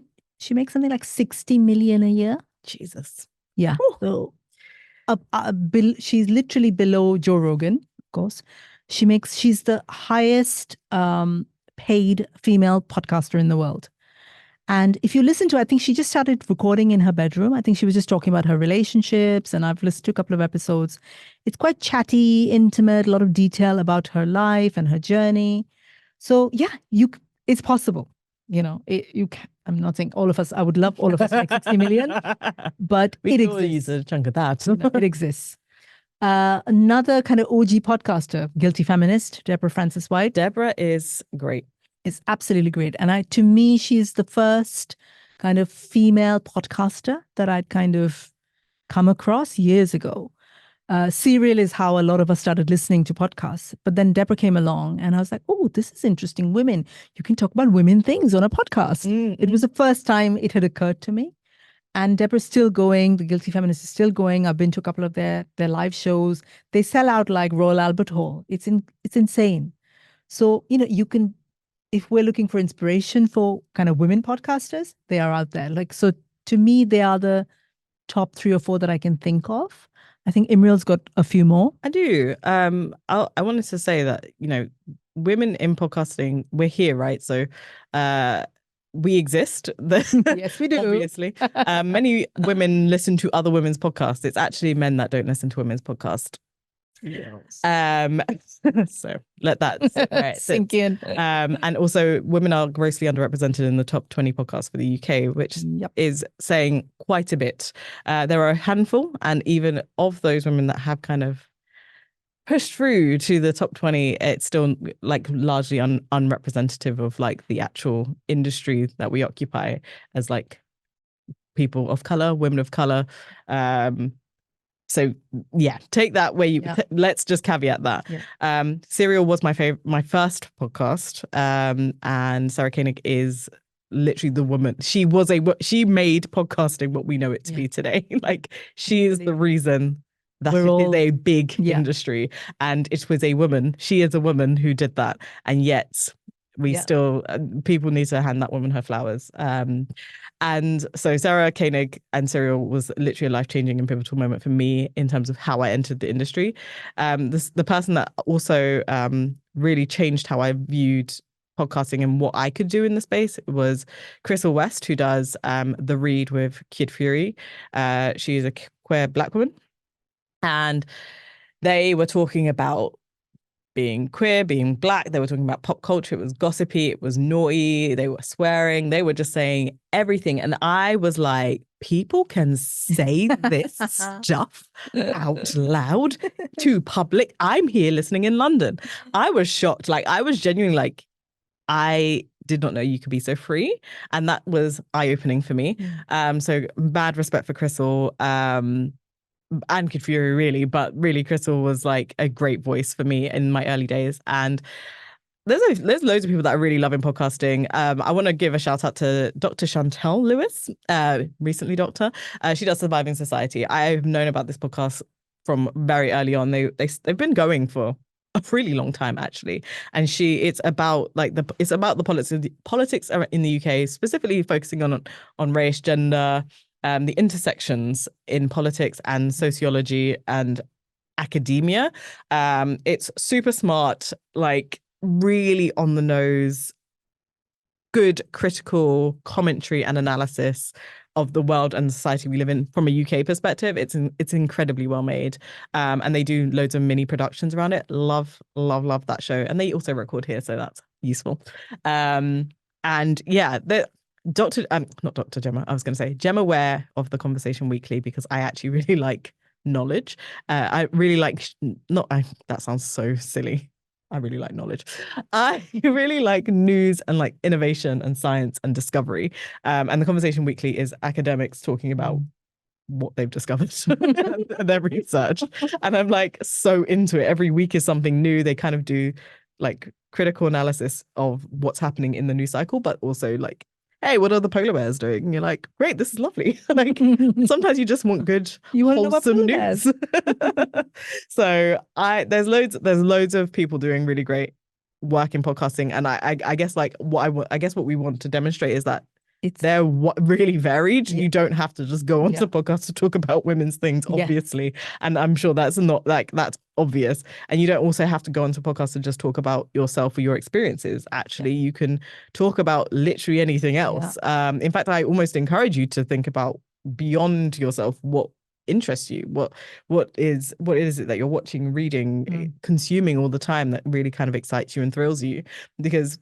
she makes something like 60 million a year. Jesus. Yeah. Ooh. So she's literally below Joe Rogan, of course. She's the highest paid female podcaster in the world. And if you listen to her, I think she just started recording in her bedroom. I think she was just talking about her relationships, and I've listened to a couple of episodes. It's quite chatty, intimate, a lot of detail about her life and her journey. So yeah, it's possible. You can. I'm not saying all of us. I would love all of us to make 60 million, but we it exists. Use a chunk of that. It exists. Another kind of OG podcaster, Guilty Feminist, Deborah Francis White, Deborah is great. is absolutely great. And to me, she's the first kind of female podcaster that I'd kind of come across years ago. Serial is how a lot of us started listening to podcasts. But then Deborah came along and I was like, oh, this is interesting. Women, you can talk about women things on a podcast. It was the first time it had occurred to me. And Deborah's still going. The Guilty Feminist is still going. I've been to a couple of their live shows. They sell out like Royal Albert Hall. It's insane. So, you can, if we're looking for inspiration for kind of women podcasters, they are out there. Like, so to me, they are the top 3 or 4 that I can think of. I think Imriel's got a few more. I do. I wanted to say that, women in podcasting, we're here, right? So we exist. Yes, we do. Obviously. Many women listen to other women's podcasts. It's actually men that don't listen to women's podcasts. Yes. So let that sit where it sink sits. in. And also women are grossly underrepresented in the top 20 podcasts for the UK, which is saying quite a bit. There are a handful, and even of those women that have kind of pushed through to the top 20, it's still like largely unrepresentative of like the actual industry that we occupy as like people of color, women of color. So yeah, take that where you, let's just caveat that. Yeah. Serial was my first podcast. And Sarah Koenig is literally the woman. She made podcasting what we know it to be today. Like she is the reason that it is a big industry, and it was a woman. She is a woman who did that. And yet we still, people need to hand that woman her flowers. And so Sarah Koenig and Serial was literally a life-changing and pivotal moment for me in terms of how I entered the industry. The person that also really changed how I viewed podcasting and what I could do in the space was Crystal West, who does The Read with Kid Fury. She is a queer Black woman. And they were talking about being queer, being Black. They were talking about pop culture. It was gossipy. It was naughty. They were swearing. They were just saying everything. And I was like, people can say this stuff out loud to public. I'm here listening in London. I was shocked. Like, I was genuinely like, I did not know you could be so free. And that was eye-opening for me. So mad respect for Crystal. And Kid Fury, really, but really Crystal was like a great voice for me in my early days. And there's loads of people that I really love in podcasting. I want to give a shout out to Dr. Chantel Lewis, recently doctor. She does Surviving Society. I've known about this podcast from very early on. They've been going for a really long time, actually. And it's about the politics in the UK, specifically focusing on race, gender, the intersections in politics and sociology and academia. It's super smart, like really on the nose, good critical commentary and analysis of the world and the society we live in from a UK perspective. It's incredibly well made. And they do loads of mini productions around it. Love that show. And they also record here, so that's useful. And yeah, not Dr. Gemma, I was going to say Gemma Ware of The Conversation Weekly, because I actually really like knowledge. I really like, that sounds so silly. I really like knowledge. I really like news and like innovation and science and discovery. And The Conversation Weekly is academics talking about what they've discovered and their research. And I'm like so into it. Every week is something new. They kind of do like critical analysis of what's happening in the news cycle, but also like, hey, what are the polar bears doing? And you're like, great, this is lovely. Like sometimes you just want good, wholesome news. So there's loads of people doing really great work in podcasting, and I guess like what we want to demonstrate is that they're really varied. You don't have to just go onto podcast to talk about women's things, obviously. And I'm sure that's not like, that's obvious. And you don't also have to go onto podcast to just talk about yourself or your experiences. Actually, you can talk about literally anything else. In fact, I almost encourage you to think about beyond yourself, what interests you, what is it that you're watching, reading, consuming all the time that really kind of excites you and thrills you. Because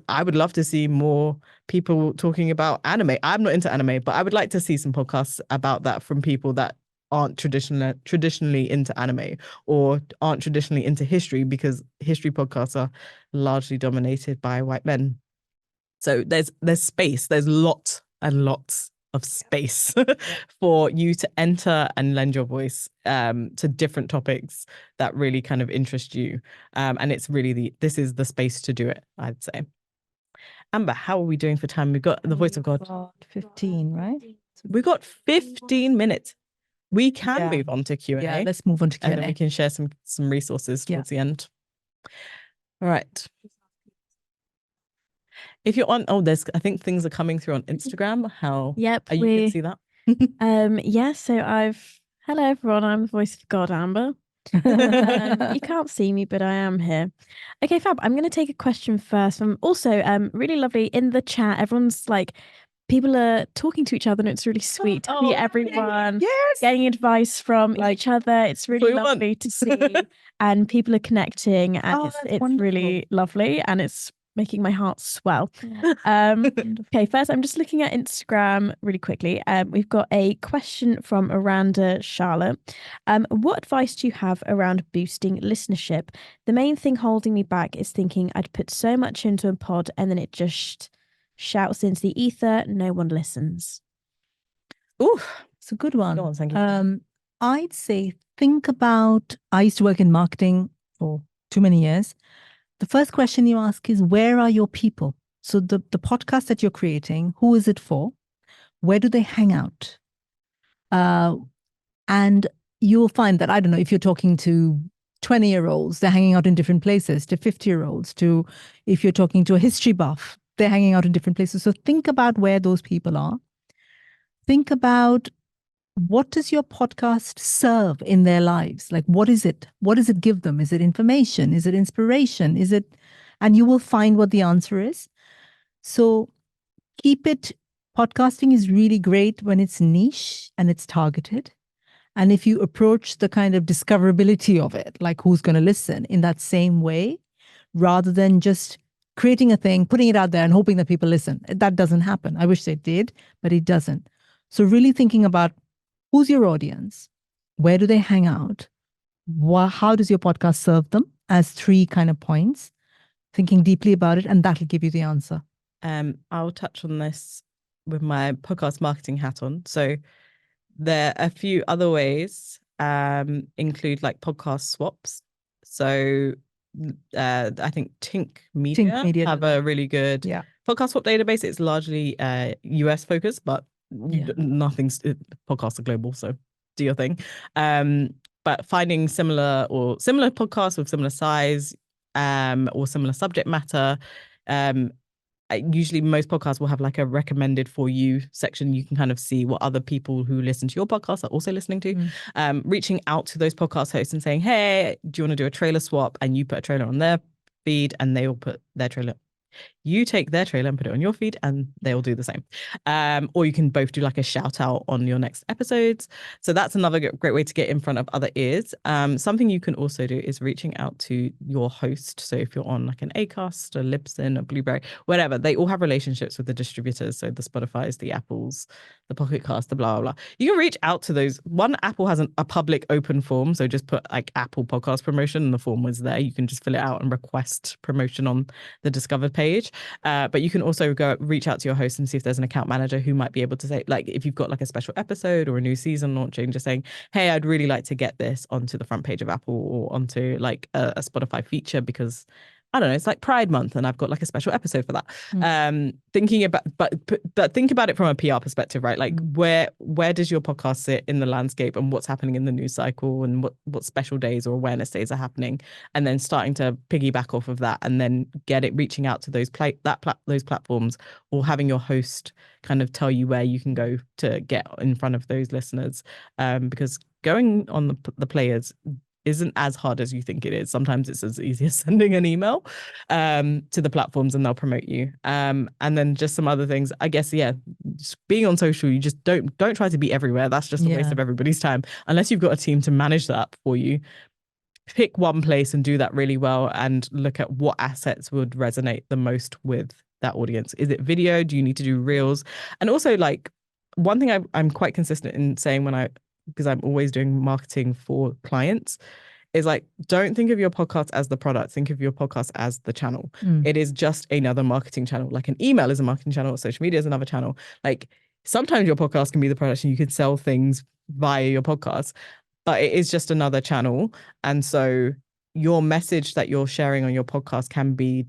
I would love to see more people talking about anime. I'm not into anime, but I would like to see some podcasts about that from people that aren't traditionally into anime or aren't traditionally into history, because history podcasts are largely dominated by white men. So there's space, there's lots and lots of space for you to enter and lend your voice to different topics that really kind of interest you. And it's really this is the space to do it, I'd say. Amber, how are we doing for time? We've got the voice of God. 15, right? We got 15 minutes. We can move on to Q&A. Yeah, let's move on to Q&A. And then we can share some resources towards the end. All right. If you're on, I think things are coming through on Instagram. Yep, are you going to see that? Yeah, so hello everyone, I'm the voice of God, Amber. You can't see me, but I am here. Okay, fab. I'm going to take a question first. Also, really lovely in the chat. Everyone's like, people are talking to each other, and it's really sweet to see everyone getting advice from each other. It's really lovely to see, and people are connecting, and it's really lovely, and it's making my heart swell. Okay, first I'm just looking at Instagram really quickly. We've got a question from Aranda Charlotte. What advice do you have around boosting listenership? The main thing holding me back is thinking I'd put so much into a pod and then it just shouts into the ether. No one listens. Ooh, it's a good one. Go on, thank you. I'd say think about, I used to work in marketing for too many years. The first question you ask is, where are your people? So the podcast that you're creating, who is it for? Where do they hang out? And you'll find that, I don't know, if you're talking to 20-year-olds, they're hanging out in different places, to 50-year-olds, to if you're talking to a history buff, they're hanging out in different places. So think about where those people are. Think about, what does your podcast serve in their lives? Like, what is it? What does it give them? Is it information? Is it inspiration? And you will find what the answer is. So keep it. Podcasting is really great when it's niche and it's targeted. And if you approach the kind of discoverability of it, like who's going to listen, in that same way, rather than just creating a thing, putting it out there and hoping that people listen. That doesn't happen. I wish they did, but it doesn't. So really thinking about, who's your audience? Where do they hang out? How does your podcast serve them, as 3 kind of points? Thinking deeply about it, and that'll give you the answer. I'll touch on this with my podcast marketing hat on. So there are a few other ways, include like podcast swaps. So I think Tink Media have a really good podcast swap database. It's largely US focused, but nothing's podcasts are global, so do your thing. But finding similar podcasts with similar size or similar subject matter. Usually most podcasts will have like a recommended for you section. You can kind of see what other people who listen to your podcast are also listening to. Reaching out to those podcast hosts and saying, hey, do you want to do a trailer swap? And you put a trailer on their feed and they will put their trailer. You take their trailer and put it on your feed and they'll do the same. Or you can both do like a shout out on your next episodes. So that's another great way to get in front of other ears. Something you can also do is reaching out to your host. So if you're on like an Acast, a Libsyn, a Blueberry, whatever, they all have relationships with the distributors. So the Spotifys, the Apples, the Pocket Cast, the blah, blah, blah. You can reach out to those. One, Apple has a public open form. So just put like Apple podcast promotion and the form was there. You can just fill it out and request promotion on the discovered page. But you can also reach out to your host and see if there's an account manager who might be able to say, like, if you've got like a special episode or a new season launching, just saying, hey, I'd really like to get this onto the front page of Apple or onto like a Spotify feature because I don't know, it's like Pride Month and I've got like a special episode for that. Thinking about, but think about it from a PR perspective, right? Like where does your podcast sit in the landscape and what's happening in the news cycle and what special days or awareness days are happening, and then starting to piggyback off of that and then reaching out to those platforms or having your host kind of tell you where you can go to get in front of those listeners, because going on the players isn't as hard as you think it is. Sometimes it's as easy as sending an email to the platforms and they'll promote you. And then just some other things, I guess, just being on social, you just don't try to be everywhere. That's just a waste of everybody's time. Unless you've got a team to manage that for you, pick one place and do that really well and look at what assets would resonate the most with that audience. Is it video? Do you need to do reels? And also, like, one thing I'm quite consistent in saying when I because I'm always doing marketing for clients, is like, don't think of your podcast as the product. Think of your podcast as the channel. It is just another marketing channel. Like an email is a marketing channel. Social media is another channel. Like sometimes your podcast can be the product and you can sell things via your podcast, but it is just another channel. And so your message that you're sharing on your podcast can be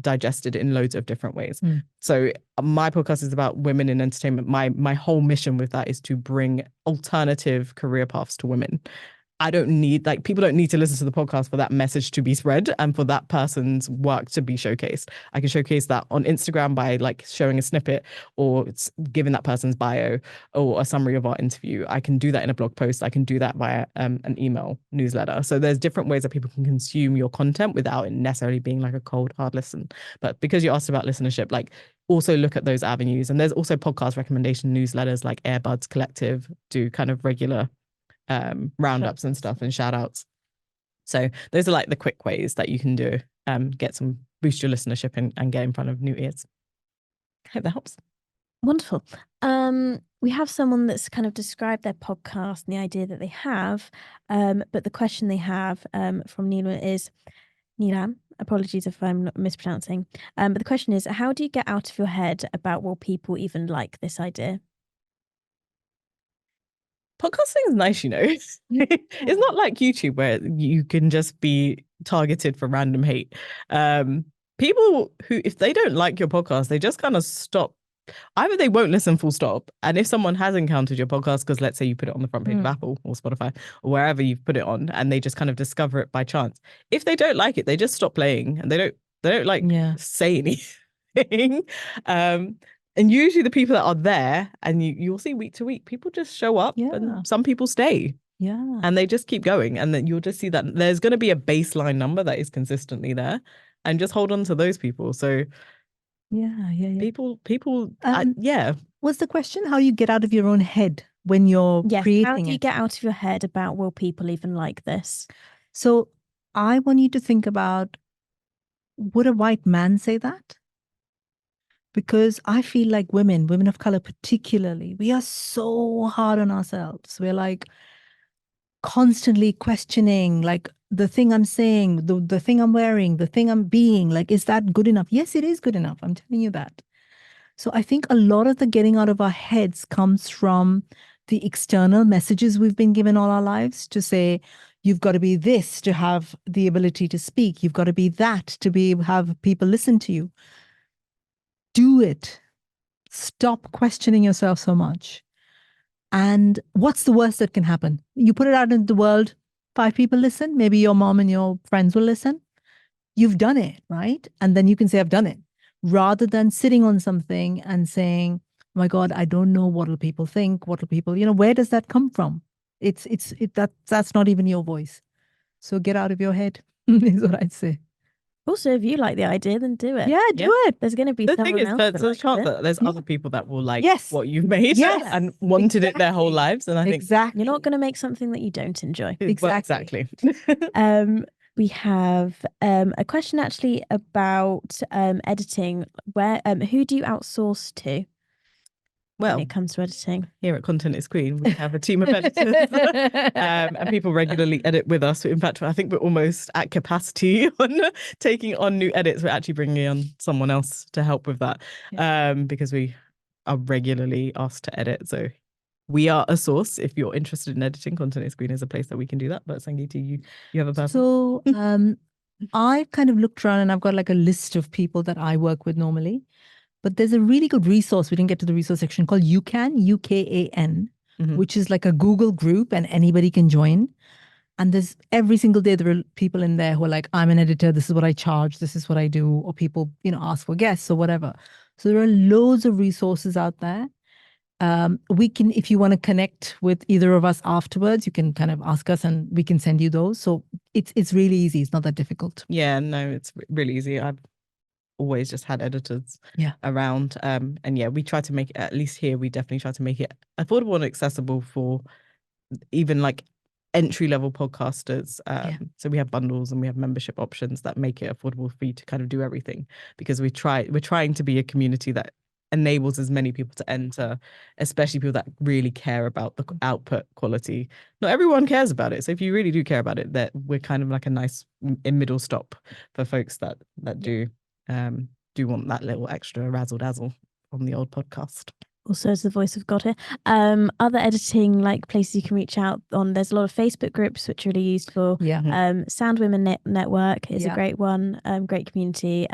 digested in loads of different ways. So my podcast is about women in entertainment. My whole mission with that is to bring alternative career paths to women. I don't need, like, people don't need to listen to the podcast for that message to be spread and for that person's work to be showcased. I can showcase that on Instagram by like showing a snippet or giving that person's bio or a summary of our interview. I can do that in a blog post. I can do that via an email newsletter. So there's different ways that people can consume your content without it necessarily being like a cold, hard listen. But because you asked about listenership, like, also look at those avenues. And there's also podcast recommendation newsletters like Airbuds Collective do kind of regular roundups and stuff and shout outs. So those are like the quick ways that you can do boost your listenership and get in front of new ears. Hope that helps. Wonderful. We have someone that's kind of described their podcast and the idea that they have, but the question they have from Neelam, apologies if I'm not mispronouncing, but the question is, how do you get out of your head about will people even like this idea? Podcasting is nice, you know. It's not like YouTube where you can just be targeted for random hate. People who, if they don't like your podcast, they just kind of stop. Either they won't listen full stop. And if someone has encountered your podcast, because let's say you put it on the front page of Apple or Spotify or wherever you've put it on, and they just kind of discover it by chance. If they don't like it, they just stop playing and they don't like say anything. And usually the people that are there, and you'll see week to week, people just show up and some people stay. Yeah. And they just keep going. And then you'll just see that there's going to be a baseline number that is consistently there, and just hold on to those people. So people, What's the question? How you get out of your own head when you're creating how do you get out of your head about will people even like this? So I want you to think about, would a white man say that? Because I feel like women of color particularly, we are so hard on ourselves. We're like constantly questioning, like, the thing I'm saying, the thing I'm wearing, the thing I'm being, like, is that good enough? Yes, it is good enough. I'm telling you that. So I think a lot of the getting out of our heads comes from the external messages we've been given all our lives to say, you've got to be this to have the ability to speak. You've got to be that to have people listen to you. Do it. Stop questioning yourself so much. And what's the worst that can happen? You put it out into the world, 5 people listen, maybe your mom and your friends will listen. You've done it, right? And then you can say, I've done it. Rather than sitting on something and saying, oh my God, I don't know, what will people think? What will people, where does that come from? That's not even your voice. So get out of your head is what I'd say. Also, if you like the idea, then do it. Yeah, do it. There's going to be the someone thing is, else there's a chance that there's other people that will like what you've made and wanted it their whole lives. And I think you're not going to make something that you don't enjoy. Exactly. We have a question actually about editing. Who do you outsource to? Well, when it comes to editing, here at Content is Queen, we have a team of editors and people regularly edit with us. In fact, I think we're almost at capacity on taking on new edits. We're actually bringing on someone else to help with that because we are regularly asked to edit. So we are a source. If you're interested in editing, Content is Queen is a place that we can do that. But Sangeeta, you have a person. So I've kind of looked around and I've got like a list of people that I work with normally. But there's a really good resource. We didn't get to the resource section called UCAN, UKAN, which is like a Google group and anybody can join. And there's every single day, there are people in there who are like, I'm an editor. This is what I charge. This is what I do. Or people, ask for guests or whatever. So there are loads of resources out there. We can, if you want to connect with either of us afterwards, you can kind of ask us and we can send you those. So it's really easy. It's not that difficult. Yeah, no, it's really easy. I've always just had editors around. And we try to make it, at least here, we definitely try to make it affordable and accessible for even like entry-level podcasters. So we have bundles and we have membership options that make it affordable for you to kind of do everything, because we're trying to be a community that enables as many people to enter, especially people that really care about the output quality. Not everyone cares about it. So if you really do care about it, that we're kind of like a nice middle stop for folks that do want that little extra razzle dazzle on the old podcast. Also, as the voice of God here, other editing like places you can reach out on. There's a lot of Facebook groups which are really useful. Yeah. Sound Women Network is Yeah. a great one. Great community.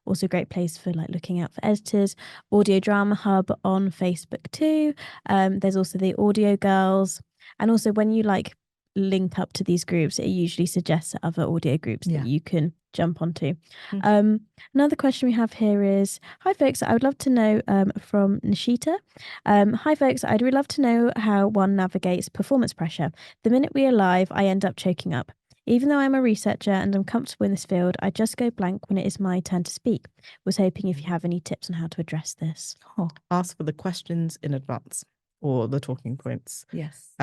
Also a great place for like looking out for editors. Audio Drama Hub on Facebook too. There's also the Audio Girls, and also when you like link up to these groups, it usually suggests other audio groups Yeah. that you can jump onto. Mm. Another question we have here is, hi folks, I would love to know from Nishita. Hi folks, I'd really love to know how one navigates performance pressure. The minute we are live, I end up choking up. Even though I'm a researcher and I'm comfortable in this field, I just go blank when it is my turn to speak. Was hoping if you have any tips on how to address this. Ask for the questions in advance or the talking points. Yes.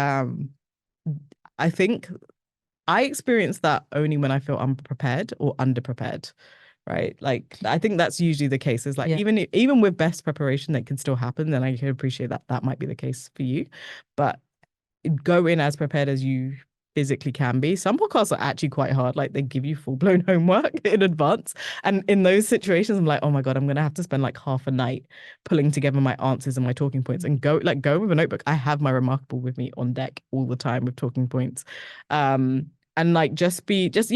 I think I experience that only when I feel unprepared or underprepared, right? Like, I think that's usually the case. Is like, Yeah. even with best preparation, that can still happen. Then I can appreciate that might be the case for you, but go in as prepared as you physically can be. Some podcasts are actually quite hard. Like, they give you full-blown homework in advance. And in those situations, I'm like, oh my God, I'm going to have to spend like half a night pulling together my answers and my talking points and go with a notebook. I have my Remarkable with me on deck all the time with talking points. And like, if it's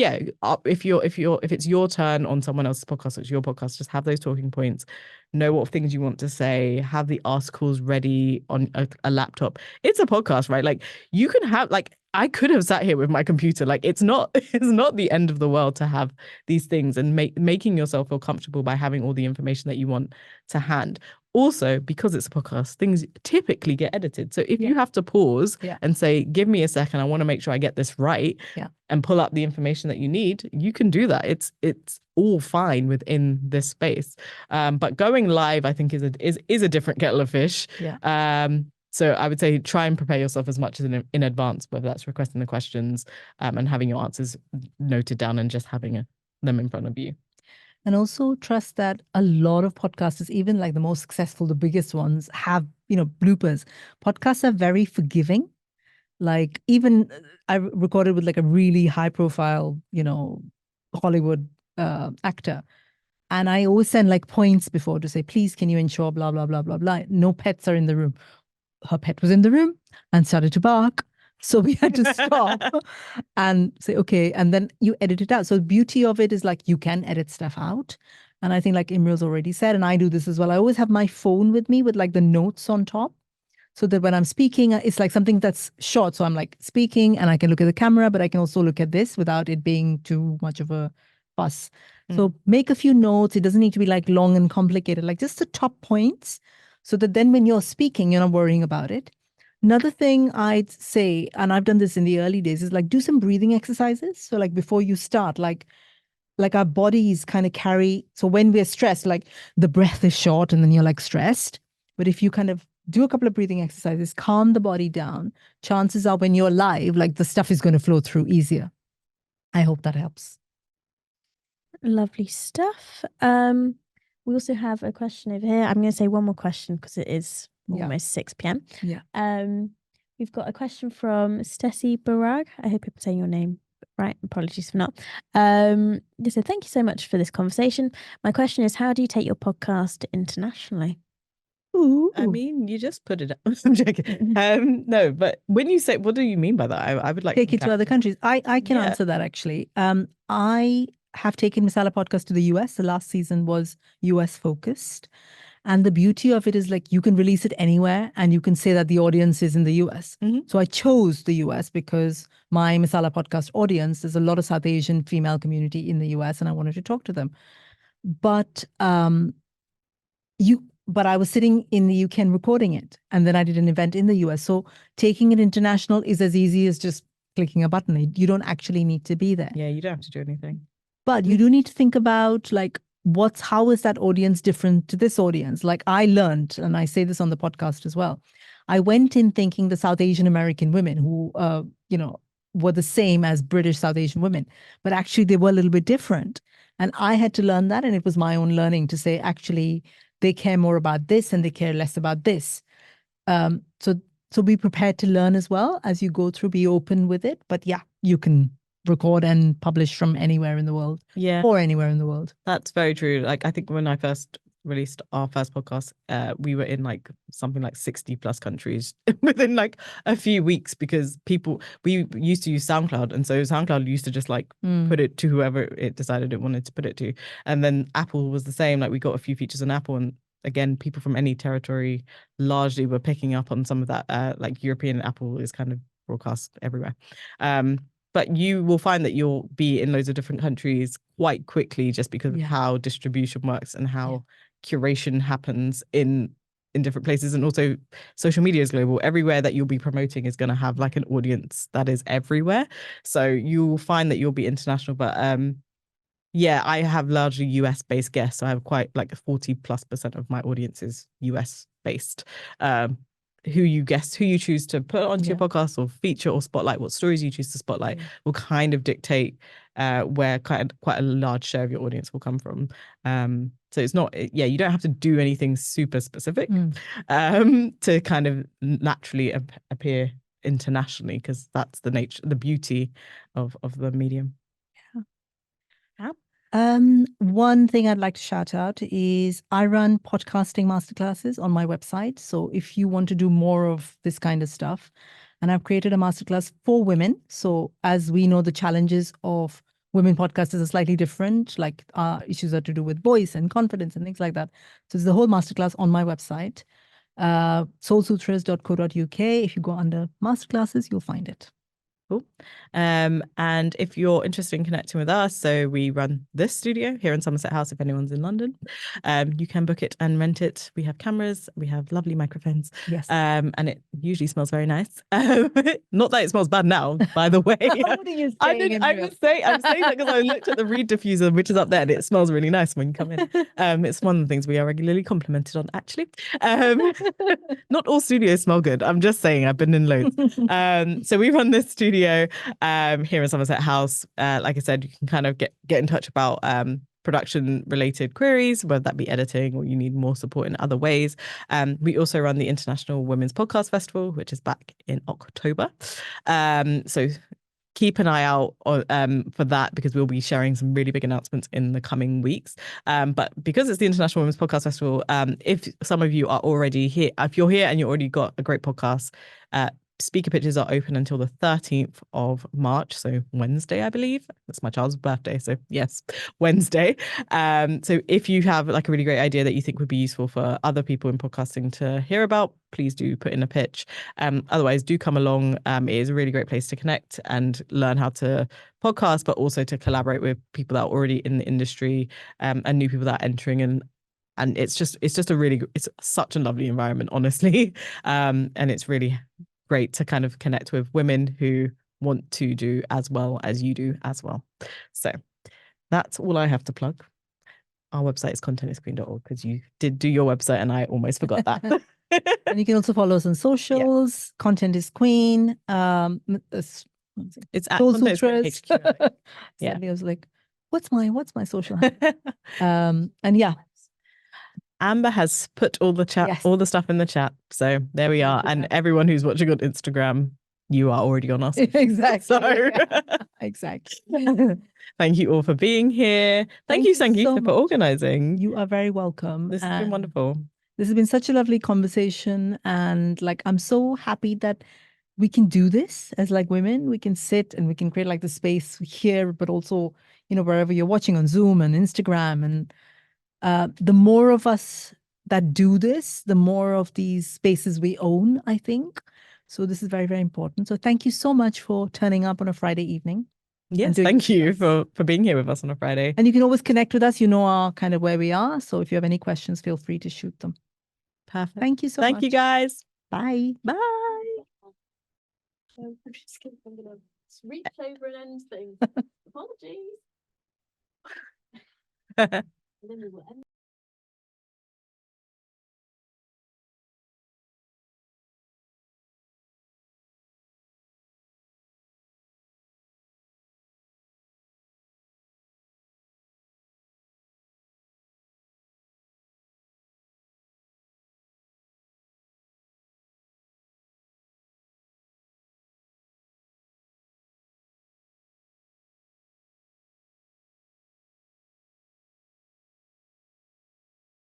your turn on someone else's podcast, it's your podcast, just have those talking points, know what things you want to say, have the articles ready on a laptop. It's a podcast, right? Like, you can have, like, I could have sat here with my computer. Like, it's not the end of the world to have these things, and making yourself feel comfortable by having all the information that you want to hand. Also, because it's a podcast, things typically get edited. So if you have to pause and say, give me a second, I want to make sure I get this right, and pull up the information that you need, you can do that. It's all fine within this space. But going live, I think, is a different kettle of fish. So I would say try and prepare yourself as much as in advance, whether that's requesting the questions and having your answers noted down and just having them in front of you. And also trust that a lot of podcasters, even like the most successful, the biggest ones, have, bloopers. Podcasts are very forgiving. Like, even I recorded with like a really high profile, Hollywood actor. And I always send like points before to say, please, can you ensure blah, blah, blah, blah, blah. No pets are in the room. Her pet was in the room and started to bark. So we had to stop and say, okay. And then you edit it out. So the beauty of it is like, you can edit stuff out. And I think like Imril's already said, and I do this as well, I always have my phone with me with like the notes on top, so that when I'm speaking, it's like something that's short. So I'm like speaking and I can look at the camera, but I can also look at this without it being too much of a fuss. So make a few notes. It doesn't need to be like long and complicated, like just the top points, so that then when you're speaking, you're not worrying about it. Another thing I'd say, and I've done this in the early days, is like do some breathing exercises. So like before you start, like our bodies kind of carry. So when we're stressed, like the breath is short and then you're like stressed. But if you kind of do a couple of breathing exercises, calm the body down, chances are when you're live, like the stuff is going to flow through easier. I hope that helps. Lovely stuff. We also have a question over here. I'm going to say one more question because it is almost 6 p.m. We've got a question from Stessi Barag. I hope I'm saying your name right. Apologies for not. They said, thank you so much for this conversation. My question is, how do you take your podcast internationally? Ooh. I mean, you just put it up. I'm joking. No, but when you say, what do you mean by that? I would like take it to other countries. I can answer that actually. I have taken Masala Podcast to the US. The last season was US focused. And the beauty of it is like you can release it anywhere and you can say that the audience is in the US. So I chose the US because my Masala Podcast audience, there's a lot of South Asian female community in the US and I wanted to talk to them. But I was sitting in the UK and recording it. And then I did an event in the US. So taking it international is as easy as just clicking a button. You don't actually need to be there. Yeah, you don't have to do anything. But you do need to think about like, how is that audience different to this audience? Like I learned, and I say this on the podcast as well, I went in thinking the South Asian American women who, were the same as British South Asian women, but actually they were a little bit different. And I had to learn that. And it was my own learning to say, actually, they care more about this and they care less about this. So be prepared to learn as well as you go through, be open with it. But yeah, you can record and publish from anywhere in the world Yeah, or anywhere in the world. that's very true. Like I think when I first released our first podcast, we were in like something like 60 plus countries within like a few weeks, because we used to use SoundCloud, and so SoundCloud used to just like put it to whoever it decided it wanted to put it to. And then Apple was the same. Like we got a few features on Apple, and again, people from any territory largely were picking up on some of that. Like European Apple is kind of broadcast everywhere. But you will find that you'll be in loads of different countries quite quickly, just because of how distribution works and how curation happens in different places. And also social media is global. Everywhere that you'll be promoting is going to have like an audience that is everywhere. So you'll find that you'll be international. But yeah, I have largely US based guests. So I have quite like 40+% of my audience is US based. Who you choose to put onto your podcast or feature or spotlight, what stories you choose to spotlight will kind of dictate where quite a large share of your audience will come from. So it's not, you don't have to do anything super specific to kind of naturally appear internationally, because that's the beauty of the medium. One thing I'd like to shout out is I run podcasting masterclasses on my website. So if you want to do more of this kind of stuff, and I've created a masterclass for women. So as we know, the challenges of women podcasters are slightly different, like issues are to do with voice and confidence and things like that. So there's the whole masterclass on my website, soulsutras.co.uk. If you go under masterclasses, you'll find it. Cool. And if you're interested in connecting with us, so we run this studio here in Somerset House. If anyone's in London, you can book it and rent it. We have cameras, we have lovely microphones. Yes. And it usually smells very nice. Not that it smells bad now, by the way. What are you saying? I'm saying that because I looked at the reed diffuser, which is up there, and it smells really nice when you come in. It's one of the things we are regularly complimented on, actually. Not all studios smell good. I'm just saying, I've been in loads. So we run this studio here in Somerset House. Like I said, you can kind of get in touch about production related queries, whether that be editing or you need more support in other ways. We also run the International Women's Podcast Festival, which is back in October. So keep an eye out for that, because we'll be sharing some really big announcements in the coming weeks. But because it's the International Women's Podcast Festival, if some of you are already here, if you're here and you already got a great podcast, speaker pitches are open until the 13th of March, so Wednesday, I believe. That's my child's birthday, so yes, Wednesday. So if you have like a really great idea that you think would be useful for other people in podcasting to hear about, please do put in a pitch. Otherwise, do come along. It is a really great place to connect and learn how to podcast, but also to collaborate with people that are already in the industry, and new people that are entering in. And it's just it's such a lovely environment, honestly. And it's really great to kind of connect with women who want to do as well as you do as well. So that's all I have to plug. Our website is contentisqueen.org, because you did do your website and I almost forgot that. And you can also follow us on socials. Content is Queen. It's at Soul Content is Queen Sutras. HQ. Suddenly I was like, what's my social handle? And yeah. Amber has put all the stuff in the chat. So there we are. And everyone who's watching on Instagram, you are already on us. Exactly. So exactly. Thank you all for being here. Thank you, Sangeeta, for organizing. You are very welcome. This has been wonderful. This has been such a lovely conversation. And like, I'm so happy that we can do this as like women. We can sit and we can create like the space here, but also, wherever you're watching on Zoom and Instagram. And the more of us that do this, the more of these spaces we own, I think. So this is very, very important. So thank you so much for turning up on a Friday evening. Yes, thank you for being here with us on a Friday. And you can always connect with us. You know our kind of where we are. So if you have any questions, feel free to shoot them. Perfect. Thank you so much. Thank you, guys. Bye. Bye. I'm going to reach over and end things. Apologies. And then we will end.